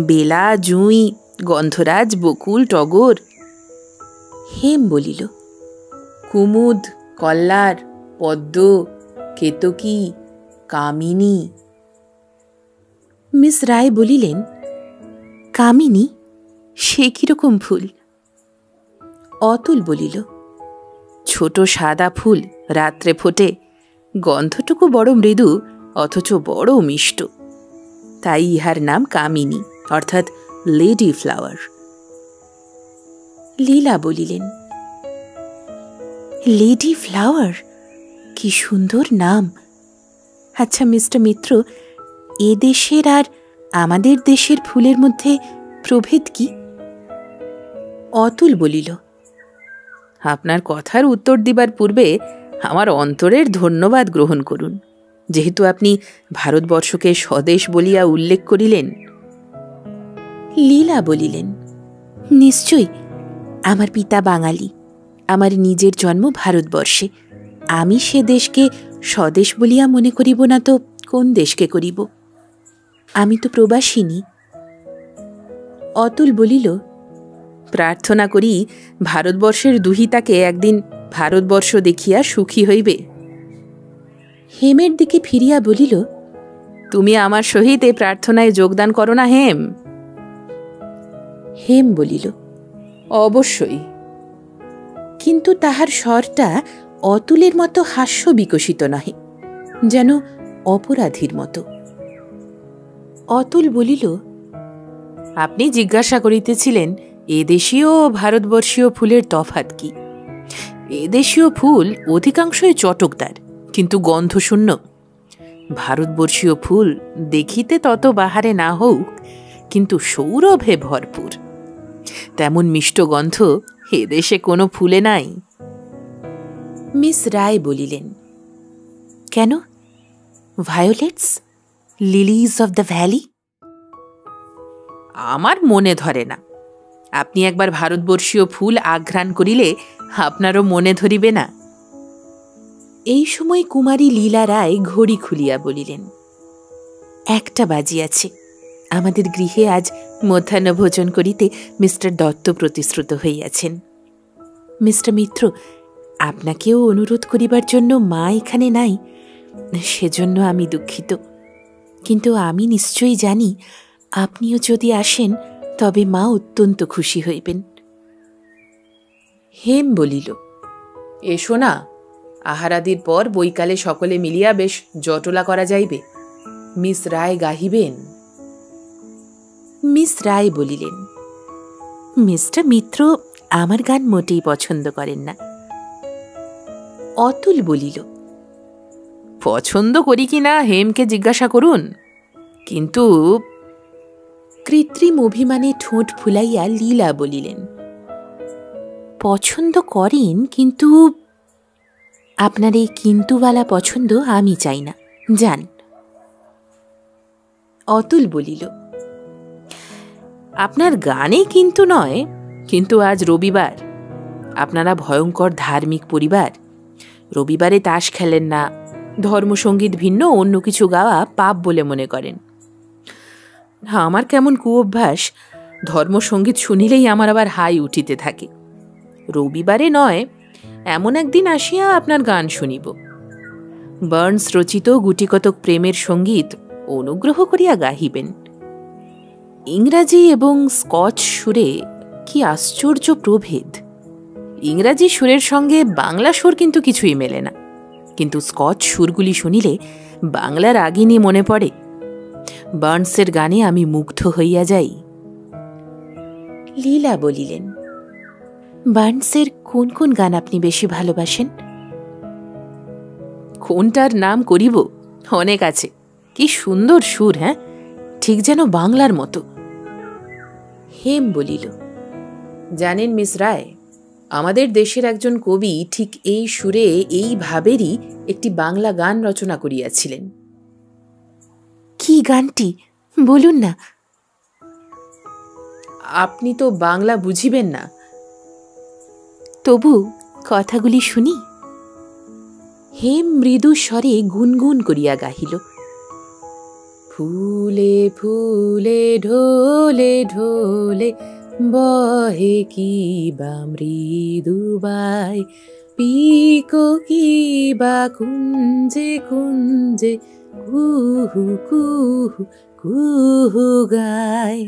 বেলা, জুঁই, গন্ধরাজ, বকুল, টগর। হেম বলিল, কুমুদ, কল্লার, পদ্ম, কেতকী, কামিনী। মিস রায় বলিলেন, কামিনী? সে কিরকম ফুল? অতুল বলিল, ছোট সাদা ফুল, রাত্রে ফোটে, গন্ধটুকু বড় মৃদু, অথচ বড় মিষ্ট, তাই ইহার নাম কামিনী, অর্থাৎ লেডি ফ্লাওয়ার। লীলা বলিলেন, লেডি ফ্লাওয়ার, কি সুন্দর নাম। আচ্ছা মিস্টার মিত্র, এ দেশের আর আমাদের দেশের ফুলের মধ্যে প্রভেদ কি? অতুল বলিল, আপনার কথার উত্তর দিবার পূর্বে আমার অন্তরের ধন্যবাদ গ্রহণ করুন, যেহেতু আপনি ভারতবর্ষকে স্বদেশ বলিয়া উল্লেখ করিলেন। লীলা বলিলেন, নিশ্চয়ই, আমার পিতা বাঙালি, আমার নিজের জন্ম ভারতবর্ষে, আমি সে দেশকে স্বদেশ বলিয়া মনে করিব না তো কোন দেশকে করিব? আমি তো প্রবাসিনী। অতুল বলিল, প্রার্থনা করি ভারতবর্ষের দুহিতাকে একদিন ভারতবর্ষ দেখিয়া সুখী হইবে। হেমের দিকে ফিরিয়া বলিল, তুমি আমার সহিত এ প্রার্থনায় যোগদান করো না হেম? হেম বলিল, অবশ্যই। কিন্তু তাহার স্বরটা অতুলের মতো হাস্য বিকশিত নহে, যেন অপরাধীর মতো। অতুল বলিল, আপনি জিজ্ঞাসা করিতেছিলেন এদেশীয় ও ভারতবর্ষীয় ফুলের তফাৎ কি? এদেশীয় ফুল অধিকাংশই চটকদার, কিন্তু গন্ধশূন্য। ভারতবর্ষীয় ফুল দেখিতে তত বাহারে না হোক, কিন্তু সৌরভে ভরপুর। তেমন মিষ্ট গন্ধ এদেশে কোনো ফুলে নাই। মিস রায় বলিলেন, কেন, ভায়োলেটস, লিলিজ অফ দ্য ভ্যালি? আমার মনে ধরে না। আপনি একবার ভারতবর্ষীয় ফুল আঘ্রাণ করিলে আপনারও মনে ধরিবে না। এই সময় কুমারী লীলা রায় ঘড়ি খুলিয়া বলিলেন, 1টা বাজিয়াছে। আমাদের গৃহে আজ মধ্যাহ্নভোজন করিতে মিস্টার দত্ত প্রতিশ্রুত হইয়াছেন। মিস্টার মিত্র, আপনাকেও অনুরোধ করিবার জন্য মা এখানে নাই, সেজন্য আমি দুঃখিত। কিন্তু আমি নিশ্চয়ই জানি আপনিও যদি আসেন তবে মা অত্যন্ত খুশি হইবেন। হেম বলিল, এসো না, আহারাদির পর বৈকালে সকলে মিলিয়া বেশ জটলা করা যাইবে। মিস রায় গাহিবেন। মিস রায় বলিলেন, মিস্টার মিত্র আমার গান মোটেই পছন্দ করেন না। অতুল বলিল, পছন্দ করি কি না হেমকে জিজ্ঞাসা করুন। কিন্তু কৃত্রিম অভিমানে ঠোঁট ফুলাইয়া লীলা বলিলেন, পছন্দ করেন, কিন্তু আপনার এই কিন্তুওয়ালা পছন্দ আমি চাই না, যান। অতুল বলিল, আপনার গানে কিন্তু নয়, কিন্তু আজ রবিবার, আপনারা ভয়ঙ্কর ধার্মিক পরিবার। রবিবারে তাস খেলেন না, ধর্মসঙ্গীত ভিন্ন অন্য কিছু গাওয়া পাপ বলে মনে করেন। আমার কেমন কুঅভ্যাস, ধর্মসঙ্গীত শুনিলেই আমার আবার হাই উঠিতে থাকে। রবিবারে নয়, এমন একদিন আসিয়া আপনার গান শুনিব। বার্নস রচিত গুটিকতক প্রেমের সঙ্গীত অনুগ্রহ করিয়া গাহিবেন। ইংরাজি এবং স্কচ সুরে কি আশ্চর্য প্রভেদ! ইংরাজি সুরের সঙ্গে বাংলা সুর কিন্তু কিছুই মেলে না, কিন্তু স্কচ সুরগুলি শুনিলে বাংলা রাগিনী মনে পড়ে। বার্নসের গানে আমি মুগ্ধ হইয়া যাই। লীলা বলিলেন, বার্নসের কোন কোন গান আপনি বেশি ভালোবাসেন? কোনটার নাম করিব, অনেক আছে। কি সুন্দর সুর, হ্যাঁ, ঠিক যেন বাংলার মতো। হেম বলিল, জানেন মিস রায়, আমাদের দেশের একজন কবি ঠিক এই সুরে এই ভাবেরই একটি বাংলা গান রচনা করিয়াছিলেন। কি গানটি বলুন না। আপনি তো বাংলা বুঝিবেন না, তবু কথাগুলি শুনি। হেম মৃদু স্বরে গুনগুন করিয়া গাহিল, ফুলে ফুলে ঢোলে ঢোলে বহে কি বা মৃদুবাই, পিকো কি বা কুঞ্জে কুঞ্জে কুহু কুহু কুহু গায়।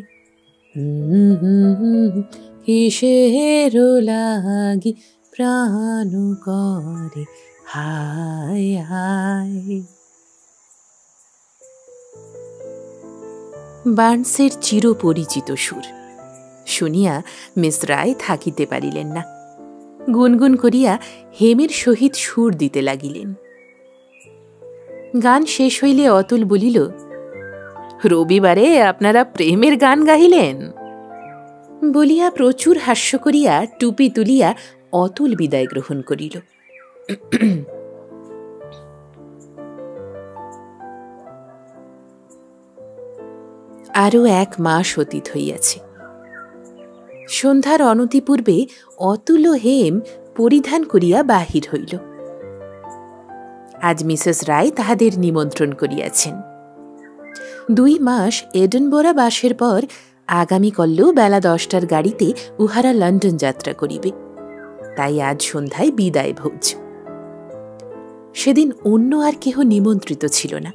কিসের লাগি প্রাণ করে হায় হায়। বার্নসের চিরপরিচিত সুর শুনিয়া মিস রায় থাকিতে পারিলেন না। গুনগুন করিয়া হেমের সহিত সুর দিতে লাগিলেন। গান শেষ হইলে অতুল বলিল, রবিবারে আপনারা প্রেমের গান গাহিলেন? বলিয়া প্রচুর হাস্য করিয়া টুপি তুলিয়া অতুল বিদায় গ্রহণ করিল। আরও 1 মাস অতীত হইয়াছে। সন্ধ্যার অনতিপূর্বে অতুল ও হেম পরিধান করিয়া বাহির হইল। আজ মিসেস রায় তাহাদের নিমন্ত্রণ করিয়াছেন। 2 মাস এডেনবরা বাসের পর আগামীকাল বেলা 10টার গাড়িতে উহারা লন্ডন যাত্রা করিবে। তাই আজ সন্ধ্যায় বিদায় ভোজ। সেদিন অন্য আর কেহ নিমন্ত্রিত ছিল না।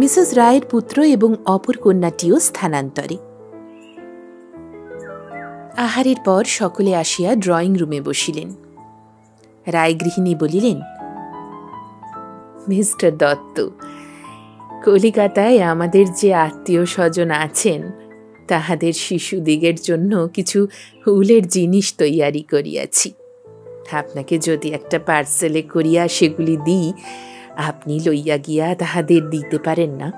মিসেস রায়ের পুত্র এবং অপর কন্যাটিও স্থানান্তরে। আহারের পর সকলে আসিয়া ড্রয়িং রুমে বসিলেন। রায়গৃহিণী বলিলেন, মিস্টার দত্ত, কলিকাতায় আমাদের যে আত্মীয় স্বজন আছেন তাহাদের শিশুদিগের জন্য কিছু উলের জিনিস তৈয়ারি করিয়াছি। আপনাকে যদি একটা পার্সেলে করিয়া সেগুলি দিই, আপনি লইয়া গিয়া তাহাদের দিতে পারেন না?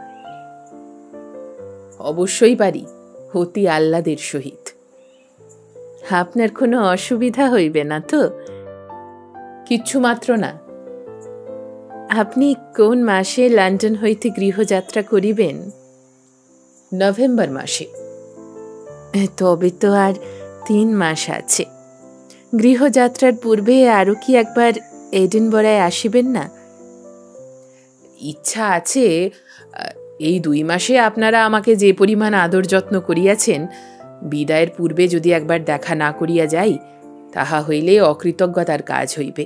অবশ্যই পারি, অতি আহ্লাদের সহিত। আপনার কোনো অসুবিধা হইবে না তো? কিচ্ছু মাত্র না। আপনি কোন মাসে লন্ডন হইতে গৃহযাত্রা করিবেন? নভেম্বর মাসে। তবে তো আর 3 মাস আছে। গৃহযাত্রার পূর্বে আরও কি একবার এডিনবরায় আসিবেন না? ইচ্ছা আছে। এই 2 মাসে আপনারা আমাকে যে পরিমাণ আদর যত্ন করিয়াছেন, বিদায়ের পূর্বে যদি একবার দেখা না করিয়া যাই, তাহা হইলে অকৃতজ্ঞতার কাজ হইবে।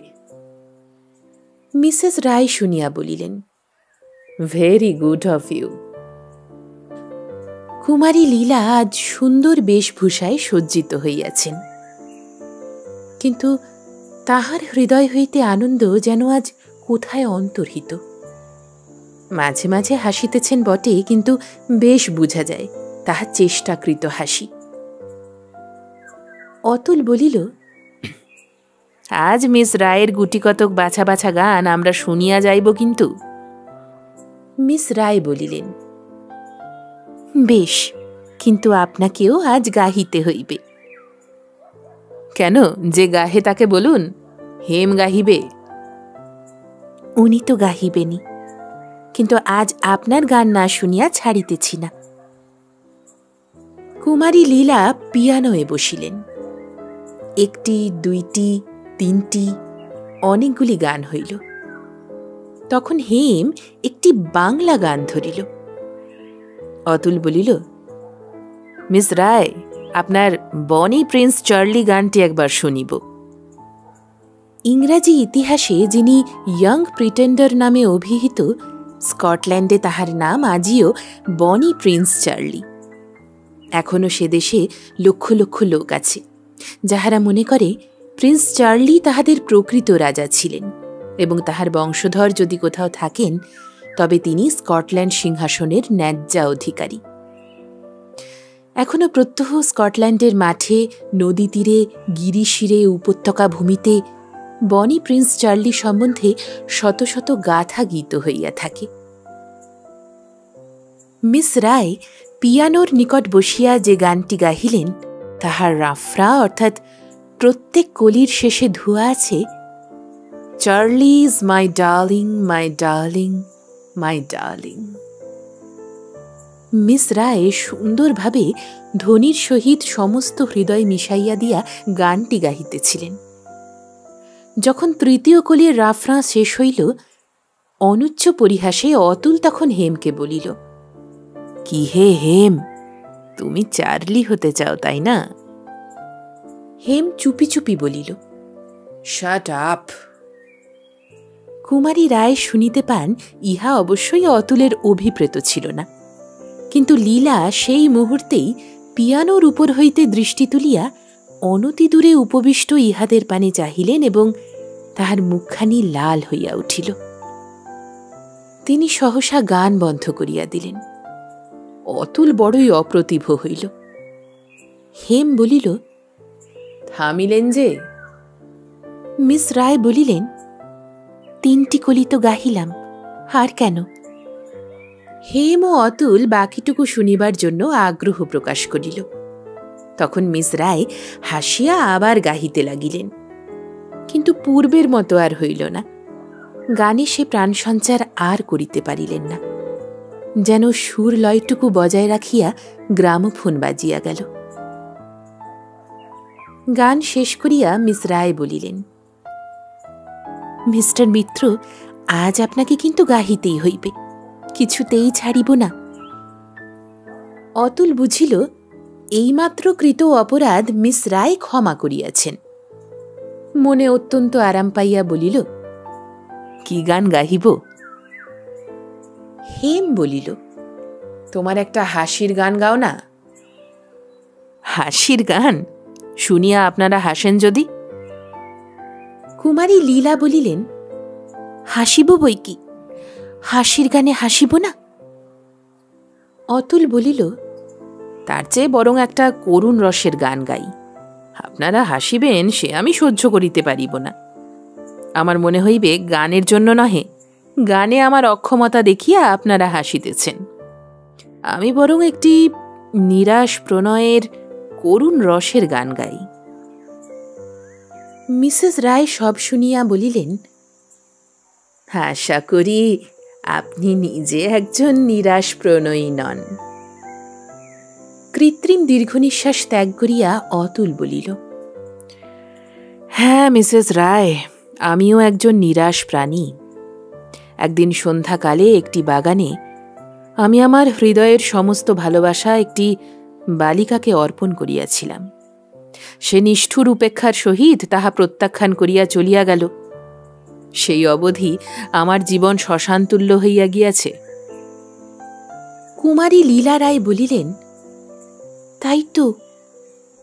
মিসেস রায় শুনিয়া বলিলেন, ভেরি গুড অফ ইউ। কুমারী লীলা আজ সুন্দর বেশভূষায় সজ্জিত হইয়াছেন, কিন্তু তাহার হৃদয় হইতে আনন্দ যেন আজ কোথায় অন্তর্হিত। মাঝে মাঝে হাসিতেছেন বটে, কিন্তু বেশ বুঝা যায় তাহার চেষ্টাকৃত হাসি। অতুল বলিল, আজ মিস রায়ের গুটিকতক বাছা বাছা গান আমরা শুনিয়া যাইব কিন্তু। মিস রায় বলিলেন, বেশ, কিন্তু আপনাকেও আজ গাহিতে হইবে। কেন? যে গাহে তাকে বলুন, হেম গাহিবে। উনি তো গাহিবেনি, কিন্তু আজ আপনার গান না শুনিয়া ছাড়িতেছি না। কুমারী লীলা পিয়ানোয় বসিলেন। 1টি, 2টি, 3টি, অনেকগুলি গান হইল। তখন হেম একটি বাংলা গান ধরিল। অতুল বলিল, মিস রায়, আপনার বনি প্রিন্স চার্লি গানটি একবার শুনিব। ইংরাজি ইতিহাসে যিনি ইয়াং প্রিটেন্ডার নামে অভিহিত, স্কটল্যান্ডে তাহার নাম আজিও বনি প্রিন্স চার্লি। এখনও সে দেশে লক্ষ লক্ষ লোক আছে যাহারা মনে করে প্রিন্স চার্লি তাহাদের প্রকৃত রাজা ছিলেন, এবং তাহার বংশধর যদি কোথাও থাকেন তবে তিনি স্কটল্যান্ড সিংহাসনের ন্যায্য অধিকারী। এখনও প্রত্যহ স্কটল্যান্ডের মাঠে, নদী তীরে, গিরিশিরে, উপত্যকা ভূমিতে বনি প্রিন্স চার্লি সম্বন্ধে শত শত গাথা গীত হইয়া থাকে। মিস রায় পিয়ানোর নিকট বসিয়া যে গানটি গাহিলেন, তাহার রাফরা অর্থাৎ প্রত্যেক কলির শেষে ধোয়া আছে, Charlie is my darling, my darling, my darling. Miss Ray সুন্দরভাবে ধ্বনির সহিত সমস্ত হৃদয় মিশাইয়া দিয়া গানটি গাহিতেছিলেন। যখন 3য় কলির রাফরা শেষ হইল, অনুচ্চ পরিহাসে অতুল তখন হেমকে বলিল, কি হে হেম, তুমি চার্লি হতে চাও তাই না? হেম চুপি চুপি বলিল, শাট আপ। কুমারী রায় শুনিতে পান ইহা অবশ্যই অতুলের অভিপ্রেত ছিল না, কিন্তু লীলা সেই মুহূর্তেই পিয়ানোর উপর হইতে দৃষ্টি তুলিয়া অনতি দূরে উপবিষ্ট ইহাদের পানে চাহিলেন এবং তাহার মুখখানি লাল হইয়া উঠিল। তিনি সহসা গান বন্ধ করিয়া দিলেন। অতুল বড়ই অপ্রতিভ হইল। হেম বলিল, থামিলেন যে? মিস রায় বলিলেন, 3টি কলি তো গাহিলাম, আর কেন? হেম ও অতুল বাকিটুকু শুনিবার জন্য আগ্রহ প্রকাশ করিল। তখন মিস রায় হাসিয়া আবার গাহিতে লাগিলেন, কিন্তু পূর্বের মতো আর হইল না। গানে সে প্রাণ সঞ্চার আর করিতে পারিলেন না, যেন সুর লয়টুকু বজায় রাখিয়া গ্রামোফোন বাজিয়া গেল। গান শেষ করিয়া মিস রায় বলিলেন, মিস্টার মিত্র, আজ আপনাকে কিন্তু গাহিতেই হইবে, কিছুতেই ছাড়িব না। অতুল বুঝিল এইমাত্র কৃত অপরাধ মিস রায় ক্ষমা করিয়াছেন। মনে অত্যন্ত আরাম পাইয়া বলিল, কি গান গাহিব? হেম বলিল, তোমার একটা হাসির গান গাও না। হাসির গান? শুনিয়া আপনারা হাসেন যদি। কুমারী লীলা বলিলেন, হাসিব বই কি, হাসির গানে হাসিব না? অতুল বলিল, তার চেয়ে বরং একটা করুণ রসের গান গাই। আপনারা হাসিবেন সে আমি সহ্য করিতে পারিব না। আমার মনে হইবে গানের জন্য নহে, গানে আমার অক্ষমতা দেখিয়া আপনারা হাসিতেছেন। আমি বরং একটি নিরাশ প্রণয়ের করুণ রসের গান গাই। মিসেস রায় সব শুনিয়া বলিলেন, আশা করি আপনি নিজে একজন নিরাশ প্রণয়ী নন। কৃত্রিম দীর্ঘনিশ্বাস ত্যাগ করিয়া অতুল বলিল, হ্যাঁ মিসেস রায়, আমিও একজন নিরাশ প্রাণী। একদিন সন্ধ্যাকালে একটি বাগানে আমি আমার হৃদয়ের সমস্ত ভালোবাসা একটি বালিকাকে অর্পণ করিয়াছিলাম। সে নিষ্ঠুর উপেক্ষার সহিত তাহা প্রত্যাখ্যান করিয়া চলিয়া গেল। সেই অবধি আমার জীবন শ্মশানতুল্য হইয়া গিয়াছে। কুমারী লীলা রায় বলিলেন, তাই তো,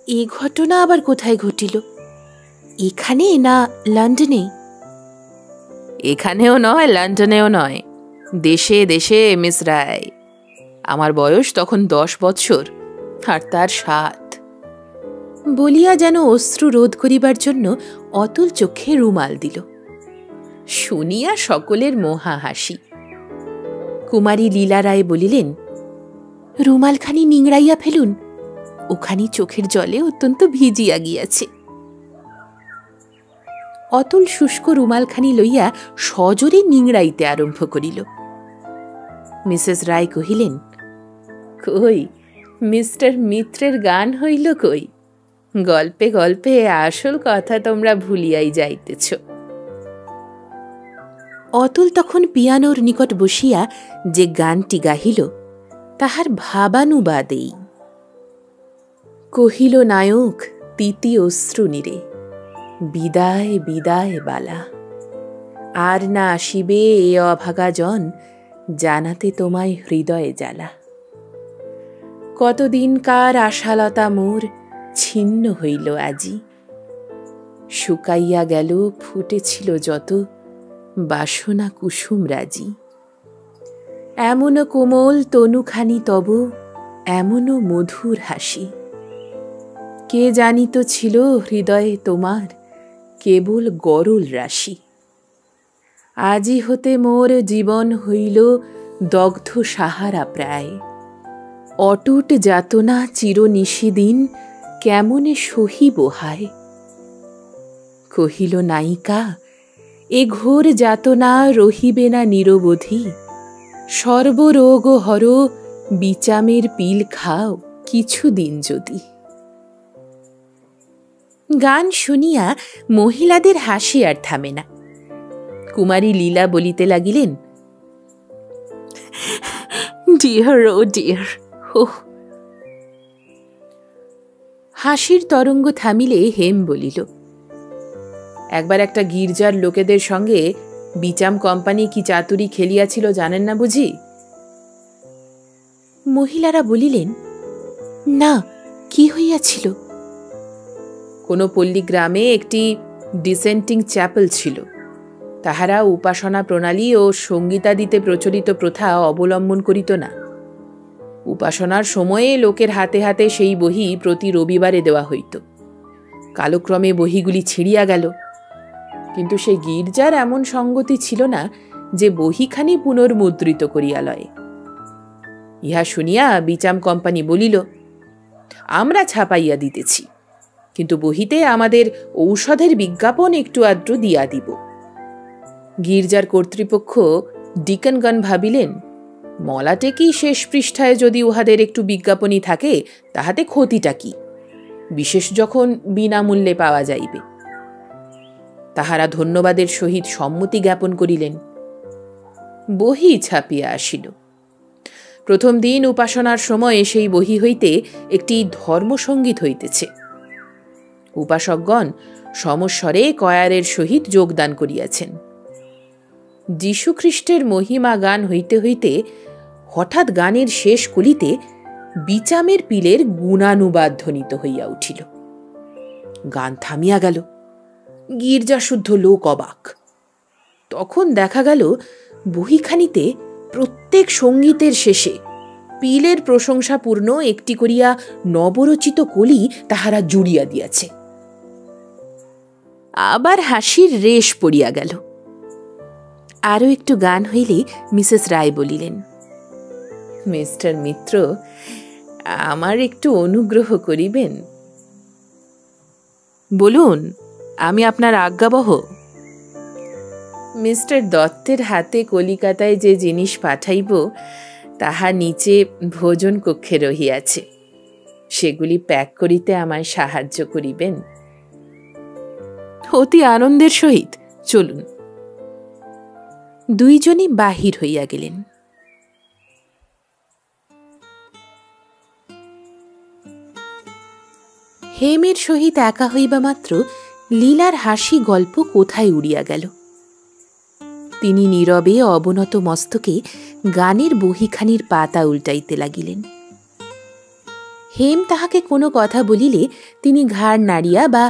এ ঘটনা আবার কোথায় ঘটিল? এখানে না লন্ডনে? এখানেও নয়, লন্ডনেও নয়, দেশে দেশে মিস রায়। আমার বয়স তখন 10 বৎসর, আর তার 7। বলিয়া যেন অশ্রু রোধ করিবার জন্য অতুল চোখে রুমাল দিল। শুনিয়া সকলের মহা হাসি। কুমারী লীলা রায় বলিলেন, রুমালখানি নিংড়াইয়া ফেলুন, ওখানি চোখের জলে অত্যন্ত ভিজিয়া গিয়াছে। অতুল শুষ্ক রুমালখানি লইয়া সজোরে নিংড়াইতে আরম্ভ করিল। মিসেস রায় কহিলেন, কই, মিস্টার মিত্রের গান হইল কই? গল্পে গল্পে আসল কথা তোমরা ভুলিয়াই যাইতেছ। অতুল তখন পিয়ানোর নিকট বসিয়া যে গানটি গাহিল তাহার ভাবানুবাদেই। কহিল নায়ক তিতি অশ্রু নীরে, বিদায় বিদায় বালা, আর না আসিবে এ অভাগা জন, জানাতে তোমায় হৃদয়ে জ্বালা। কতদিনকার আশালতা মোর ছিন্ন হইল আজি, শুকাইয়া গেল ফুটেছিল যত বাসনা কুসুম রাজি। এমনও কোমল তনুখানি তব, এমনও মধুর হাসি, কে জানিত ছিল হৃদয়ে তোমার কেবল গরল রাশি। আজি হতে মোর জীবন হইল দগ্ধ সাহারা প্রায়, অটুট যাতনা চিরনিশিদিন কেমনে সহিব হায়। কহিল নায়িকা, এ ঘোর যাতনা রহিবে না নিরবধি, সর্বরোগ হর বিচামের পিল খাও কিছুদিন যদি। গান শুনিয়া মহিলাদের হাসি আর থামে না। কুমারী লীলা বলিতে লাগিলেন, ডিয়ার ও ডিয়ার, ওহ। হাসির তরঙ্গ থামিলে হেম বলিল, একবার একটা গির্জার লোকেদের সঙ্গে বিচাম কোম্পানি কি চাতুরি খেলিয়াছিল জানেন না বুঝি? মহিলারা বলিলেন, না, কি হইয়াছিল? কোনো পল্লী গ্রামে একটি ডিসেন্টিং চ্যাপেল ছিল। তাহারা উপাসনা প্রণালী ও সঙ্গীতাদিতে প্রচলিত প্রথা অবলম্বন করিত না। উপাসনার সময়ে লোকের হাতে হাতে সেই বহি প্রতি রবিবারে দেওয়া হইত। কালক্রমে বহিগুলি ছিঁড়িয়া গেল, কিন্তু সেই গির্জার এমন সঙ্গতি ছিল না যে বহিখানি পুনর্মুদ্রিত করিয়া লয়। ইহা শুনিয়া বিচাম কোম্পানি বলিল, আমরা ছাপাইয়া দিতেছি, কিন্তু বহিতে আমাদের ঔষধের বিজ্ঞাপন একটু আদ্র দিয়া দিব। গির্জার কর্তৃপক্ষ ডিকনগণ ভাবিলেন, মলাটে কি শেষ পৃষ্ঠায় যদি উহাদের একটু বিজ্ঞাপনই থাকে তাহাতে ক্ষতিটা কি, বিশেষ যখন বিনামূল্যে পাওয়া যাইবে। তাহারা ধন্যবাদের সহিত সম্মতি জ্ঞাপন করিলেন। বহি ছাপিয়া আসিল। প্রথম দিন উপাসনার সময় সেই বহি হইতে একটি ধর্মসঙ্গীত হইতেছে। উপাসকগণ সমস্বরে কয়ারের সহিত যোগদান করিয়াছেন। যীশুখ্রিস্টের মহিমা গান হইতে হইতে হঠাৎ গানের শেষ কলিতে বিচামের পিলের গুণানুবাদ ধ্বনিত হইয়া উঠিল। গান থামিয়া গেল। গির্জা শুদ্ধ লোক অবাক। তখন দেখা গেল বহিখানিতে প্রত্যেক সঙ্গীতের শেষে পিলের প্রশংসাপূর্ণ একটি করিয়া নবরচিত কলি তাহারা জুড়িয়া দিয়াছে। আবার হাসির রেশ পড়িয়া গেল। আরও একটু গান হইলে মিসেস রায় বলিলেন, মিস্টার মিত্র, আমার একটু অনুগ্রহ করিবেন? বলুন, আমি আপনার আজ্ঞাবহ। মিস্টার দত্তের হাতে কলিকাতায় যে জিনিস পাঠাইব তাহা নিচে ভোজন কক্ষে রহিয়াছে। সেগুলি প্যাক করিতে আমায় সাহায্য করিবেন? অতি আনন্দের সহিত, চলুন। দুইজনই বাহির হইয়া গেলেন। হেমের সহিত একা হইবা মাত্র লীলার হাসি গল্প কোথায় উড়িয়া গেল। তিনি নীরবে অবনত মস্তকে গানের বহিখানির পাতা উল্টাইতে লাগিলেন। হেম তাহাকে কোনো কথা বলিলে তিনি ঘাড় নাড়িয়া বা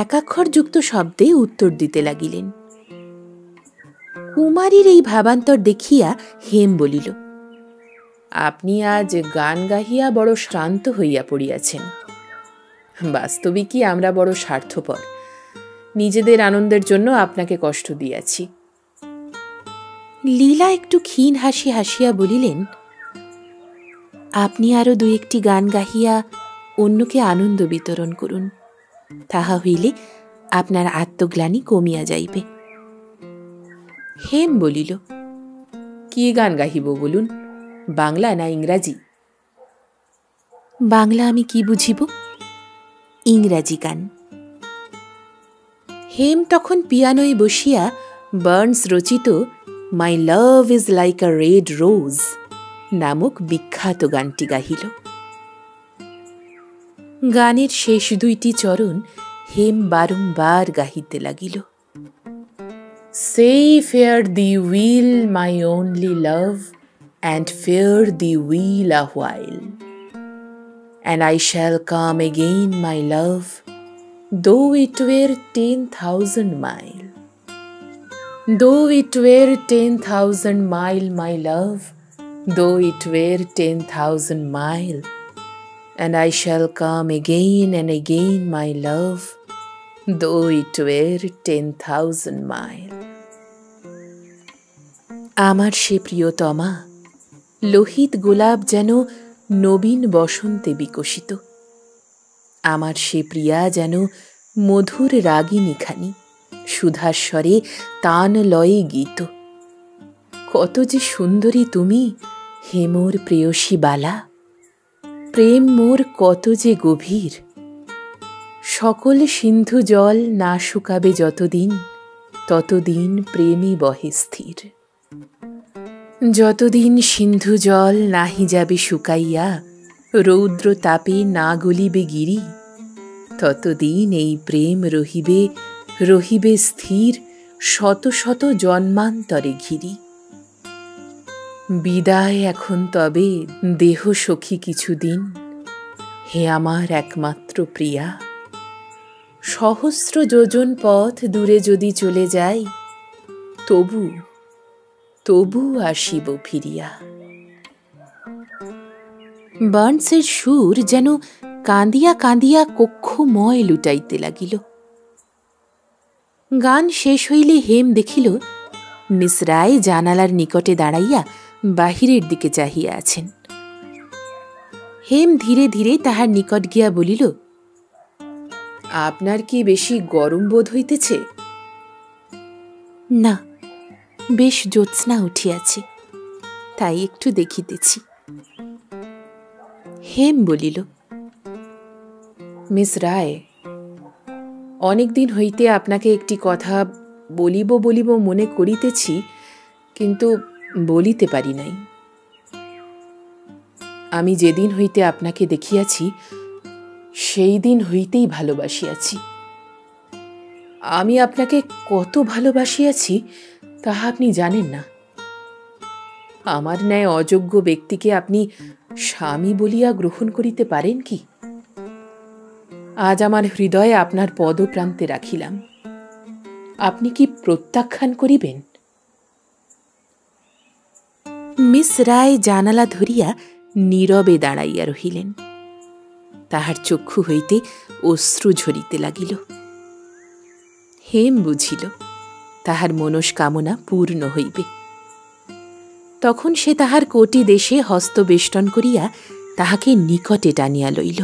একাক্ষরযুক্ত শব্দে উত্তর দিতে লাগিলেন। কুমারীর এই ভাবান্তর দেখিয়া হেম বলিল, আপনি আজ গান গাহিয়া বড় শ্রান্ত হইয়া পড়িয়াছেন। বাস্তবিকই আমরা বড় স্বার্থপর, নিজেদের আনন্দের জন্য আপনাকে কষ্ট দিয়াছি। লীলা একটু ক্ষীণ হাসি হাসিয়া বলিলেন, আপনি আরো দু একটি গান গাহিয়া অন্যকে আনন্দ বিতরণ করুন, তাহা হইলে আপনার আত্মগ্লানি কমিয়া যাইবে। হেম বলিল, কি গান গাহিব বলুন, বাংলা না ইংরাজি? বাংলা আমি কি বুঝিব, ইংরাজি গান। হেম তখন পিয়ানোয় বসিয়া বার্নস রচিত my love is like a red rose নামক বিখ্যাত গানটি গাহিল। গানের শেষ দুইটি চরণ হেম বারংবার গাহিতে লাগিল। Say fare thee well, my only love, and fare thee well a while. And I shall come again, my love, though it were 10,000 mile. Though it were 10,000 mile, my love, though it were 10,000 mile. And I shall come again and again, my love, though it were 10,000 mile. আমার সে প্রিয়তমা, লোহিত গোলাপ যেন নবীন বসন্তে বিকশিত। আমার সে প্রিয়া যেন মধুর রাগিনীখানি, সুধাস্বরে তান লয়ে গীত। কত যে সুন্দরী তুমি, হে মোর প্রেয়সী বালা, প্রেম মোর কত যে গভীর। সকল সিন্ধু জল না শুকাবে যতদিন, ততদিন প্রেমই বহে স্থির। যতদিন সিন্ধু জল নাহি যাবে শুকাইয়া, রৌদ্র তাপে না গলিবে গিরি, ততদিন এই প্রেম রহিবে রহিবে স্থির শত শত জন্মান্তরে ঘিরি। বিদায় এখন তবে দেহ সখী কিছুদিন, হে আমার একমাত্র প্রিয়া। সহস্র যোজন পথ দূরে যদি চলে যাই, তবু তবু আসিব ফিরিয়া। বার্নসের সুর যেন কাঁদিয়া কাঁদিয়া কক্ষময় লুটাইতে লাগিল। গান শেষ হইলে হেম দেখিল মিস রায় জানালার নিকটে দাঁড়াইয়া বাহিরের দিকে চাহিয়া আছেন। হেম ধীরে ধীরে তাহার নিকট গিয়া বলিল, আপনার কি বেশি গরম বোধ হইতেছে? না, বেশ জ্যোৎস্না উঠিয়াছে, তাই একটু দেখিতেছি। হেম বলিল, মিস রায়, অনেকদিন হইতে আপনাকে একটি কথা বলিব বলিব মনে করিতেছি, কিন্তু বলিতে পারি নাই। আমি যেদিন হইতে আপনাকে দেখিয়াছি, সেই দিন হইতেই ভালোবাসিয়াছি। আমি আপনাকে কত ভালোবাসিয়াছি তাহা আপনি জানেন না। আমার ন্যায় অযোগ্য ব্যক্তিকে আপনি স্বামী বলিয়া গ্রহণ করিতে পারেন কি? আজ আমার হৃদয়ে আপনার পদপ্রান্তে রাখিলাম, আপনি কি প্রত্যাখ্যান করিবেন? মিস রায় জানালা ধরিয়া নীরবে দাঁড়াইয়া রহিলেন। তাহার চক্ষু হইতে অশ্রু ঝরিতে লাগিল। হেম বুঝিল তাহার মনস্কামনা পূর্ণ হইবে। তখন সে তাহার কোটি দেশে হস্তবেষ্টন করিয়া তাহাকে নিকটে টানিয়া লইল।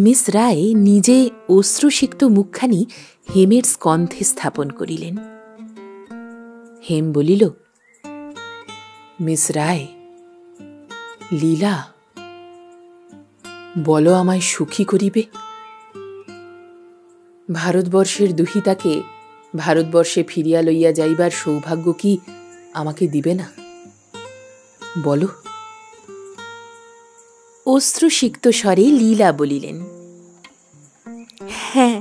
মিস রায় নিজে অশ্রুসিক্ত মুখখানি হেমের স্কন্ধে স্থাপন করিলেন। হেম বলিল, মিস রায়, লীলা, বলো আমায় সুখী করিবে। ভারতবর্ষের দুহিতাকে ভারতবর্ষে ফিরিয়া লইয়া যাইবার সৌভাগ্য কি আমাকে দিবে না? বলো। অশ্রুসিক্ত স্বরে লীলা বলিলেন, হ্যাঁ।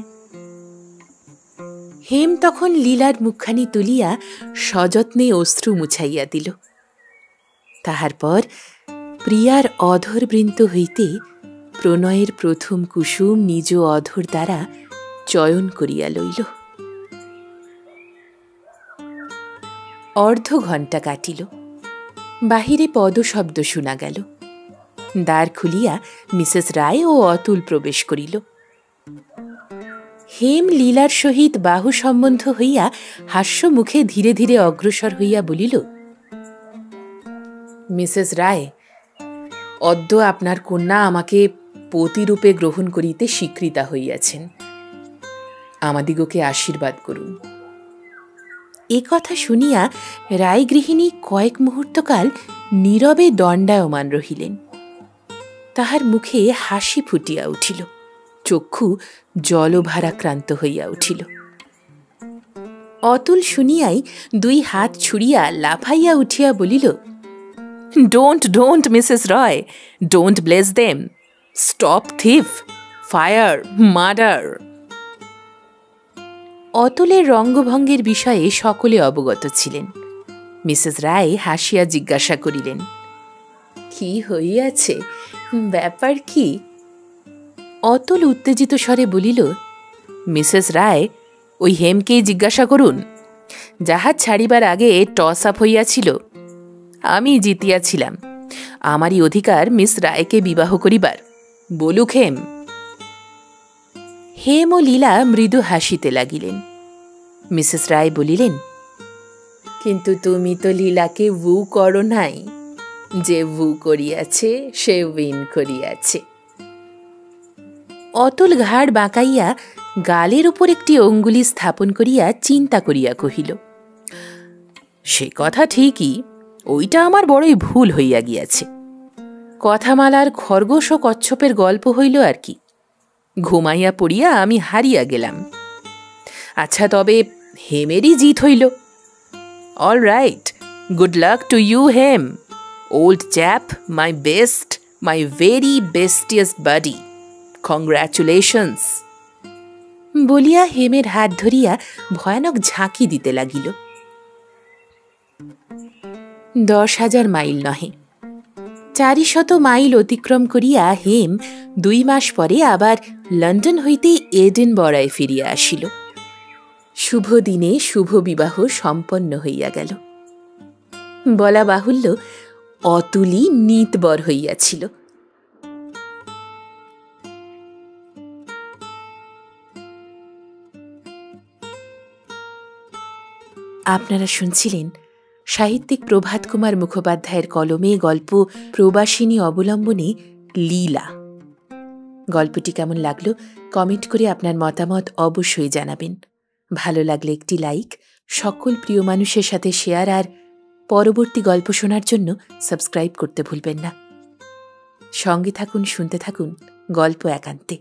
হেম তখন লীলার মুখখানি তুলিয়া সযত্নে অশ্রু মুছাইয়া দিল। তাহার পর প্রিয়ার অধর বৃন্ত হইতে প্রণয়ের প্রথম কুসুম নিজ অধর দ্বারা চয়ন করিয়া লইল। অর্ধ ঘণ্টা কাটিল। বাহিরে পদশব্দ শোনা গেল। দ্বার খুলিয়া মিসেস রায় ও অতুল প্রবেশ করিল। হেম লীলার সহিত বাহু সম্বন্ধ হইয়া হাস্যমুখে ধীরে ধীরে অগ্রসর হইয়া বলিল, মিসেস রায়, অদ্য আপনার কন্যা আমাকে পতিরূপে গ্রহণ করিতে স্বীকৃতা হইয়াছেন। আমাদিগকে আশীর্বাদ করুন। এ কথা শুনিয়া রায়গৃহিণী কয়েক মুহূর্তকাল নীরবে দণ্ডায়মান রহিলেন। তাহার মুখে হাসি ফুটিয়া উঠিল, চক্ষু জলভারাক্রান্ত হইয়া উঠিল। অতুল শুনিয়াই দুই হাত ছুড়িয়া লাফাইয়া উঠিয়া বলিল, don't don't Mrs Roy, don't bless them. Stop thief, fire, murder. অতুলের রঙ্গভঙ্গের বিষয়ে সকলে অবগত ছিলেন। মিসেস রায় হাসিয়া জিজ্ঞাসা করিলেন, কি হইয়াছে, ব্যাপার কি? অতুল উত্তেজিত স্বরে বলিল, মিসেস রায়, ওই হেমকেই জিজ্ঞাসা করুন। জাহাজ ছাড়িবার আগে টস আপ হইয়াছিল। আমি জিতিয়াছিলাম। আমারই অধিকার মিস রায়কে বিবাহ করিবার। বলুক হেম। হেম ও লীলা মৃদু হাসিতে লাগিলেন। মিসেস রায় বলিলেন, কিন্তু তুমি তো লীলাকে ভু করো নাই। যে ভু করিয়াছে সে উইন করিয়াছে। অতুল ঘাড় বাঁকাইয়া গালের উপর একটি অঙ্গুলি স্থাপন করিয়া চিন্তা করিয়া কহিল, সে কথা ঠিকই, ওইটা আমার বড়ই ভুল হইয়া গিয়াছে। কথামালার খরগোশ ও কচ্ছপের গল্প হইল আর কি। ঘুমাইয়া পড়িয়া আমি হারিয়া গেলাম। আচ্ছা, তবে হেমেরই জিত হইল। All right, good luck to you Hem, old chap, my best, my very bestiest buddy, congratulations. বলিয়া হেমের হাত ধরিয়া ভয়ানক ঝাঁকি দিতে লাগিল। 10,000 মাইল নহে, 400 মাইল অতিক্রম করিয়া হেম 2 মাস পরে আবার লন্ডন হইতে এডিনবরায় ফিরিয়া আসিল। শুভ দিনে শুভ বিবাহ সম্পন্ন হইয়া গেল। বলা বাহুল্য, অতুলই নিতবর হইয়াছিল। আপনারা শুনছিলেন সাহিত্যিক প্রভাত কুমার মুখোপাধ্যায়ের কলমে গল্প প্রবাসিনী অবলম্বনে লীলা। গল্পটি কেমন লাগলো কমেন্ট করে আপনার মতামত অবশ্যই জানাবেন। ভালো লাগলে একটি লাইক, সকল প্রিয় মানুষের সাথে শেয়ার, আর পরবর্তী গল্প শোনার জন্য সাবস্ক্রাইব করতে ভুলবেন না। সঙ্গে থাকুন, শুনতে থাকুন গল্প একান্তে।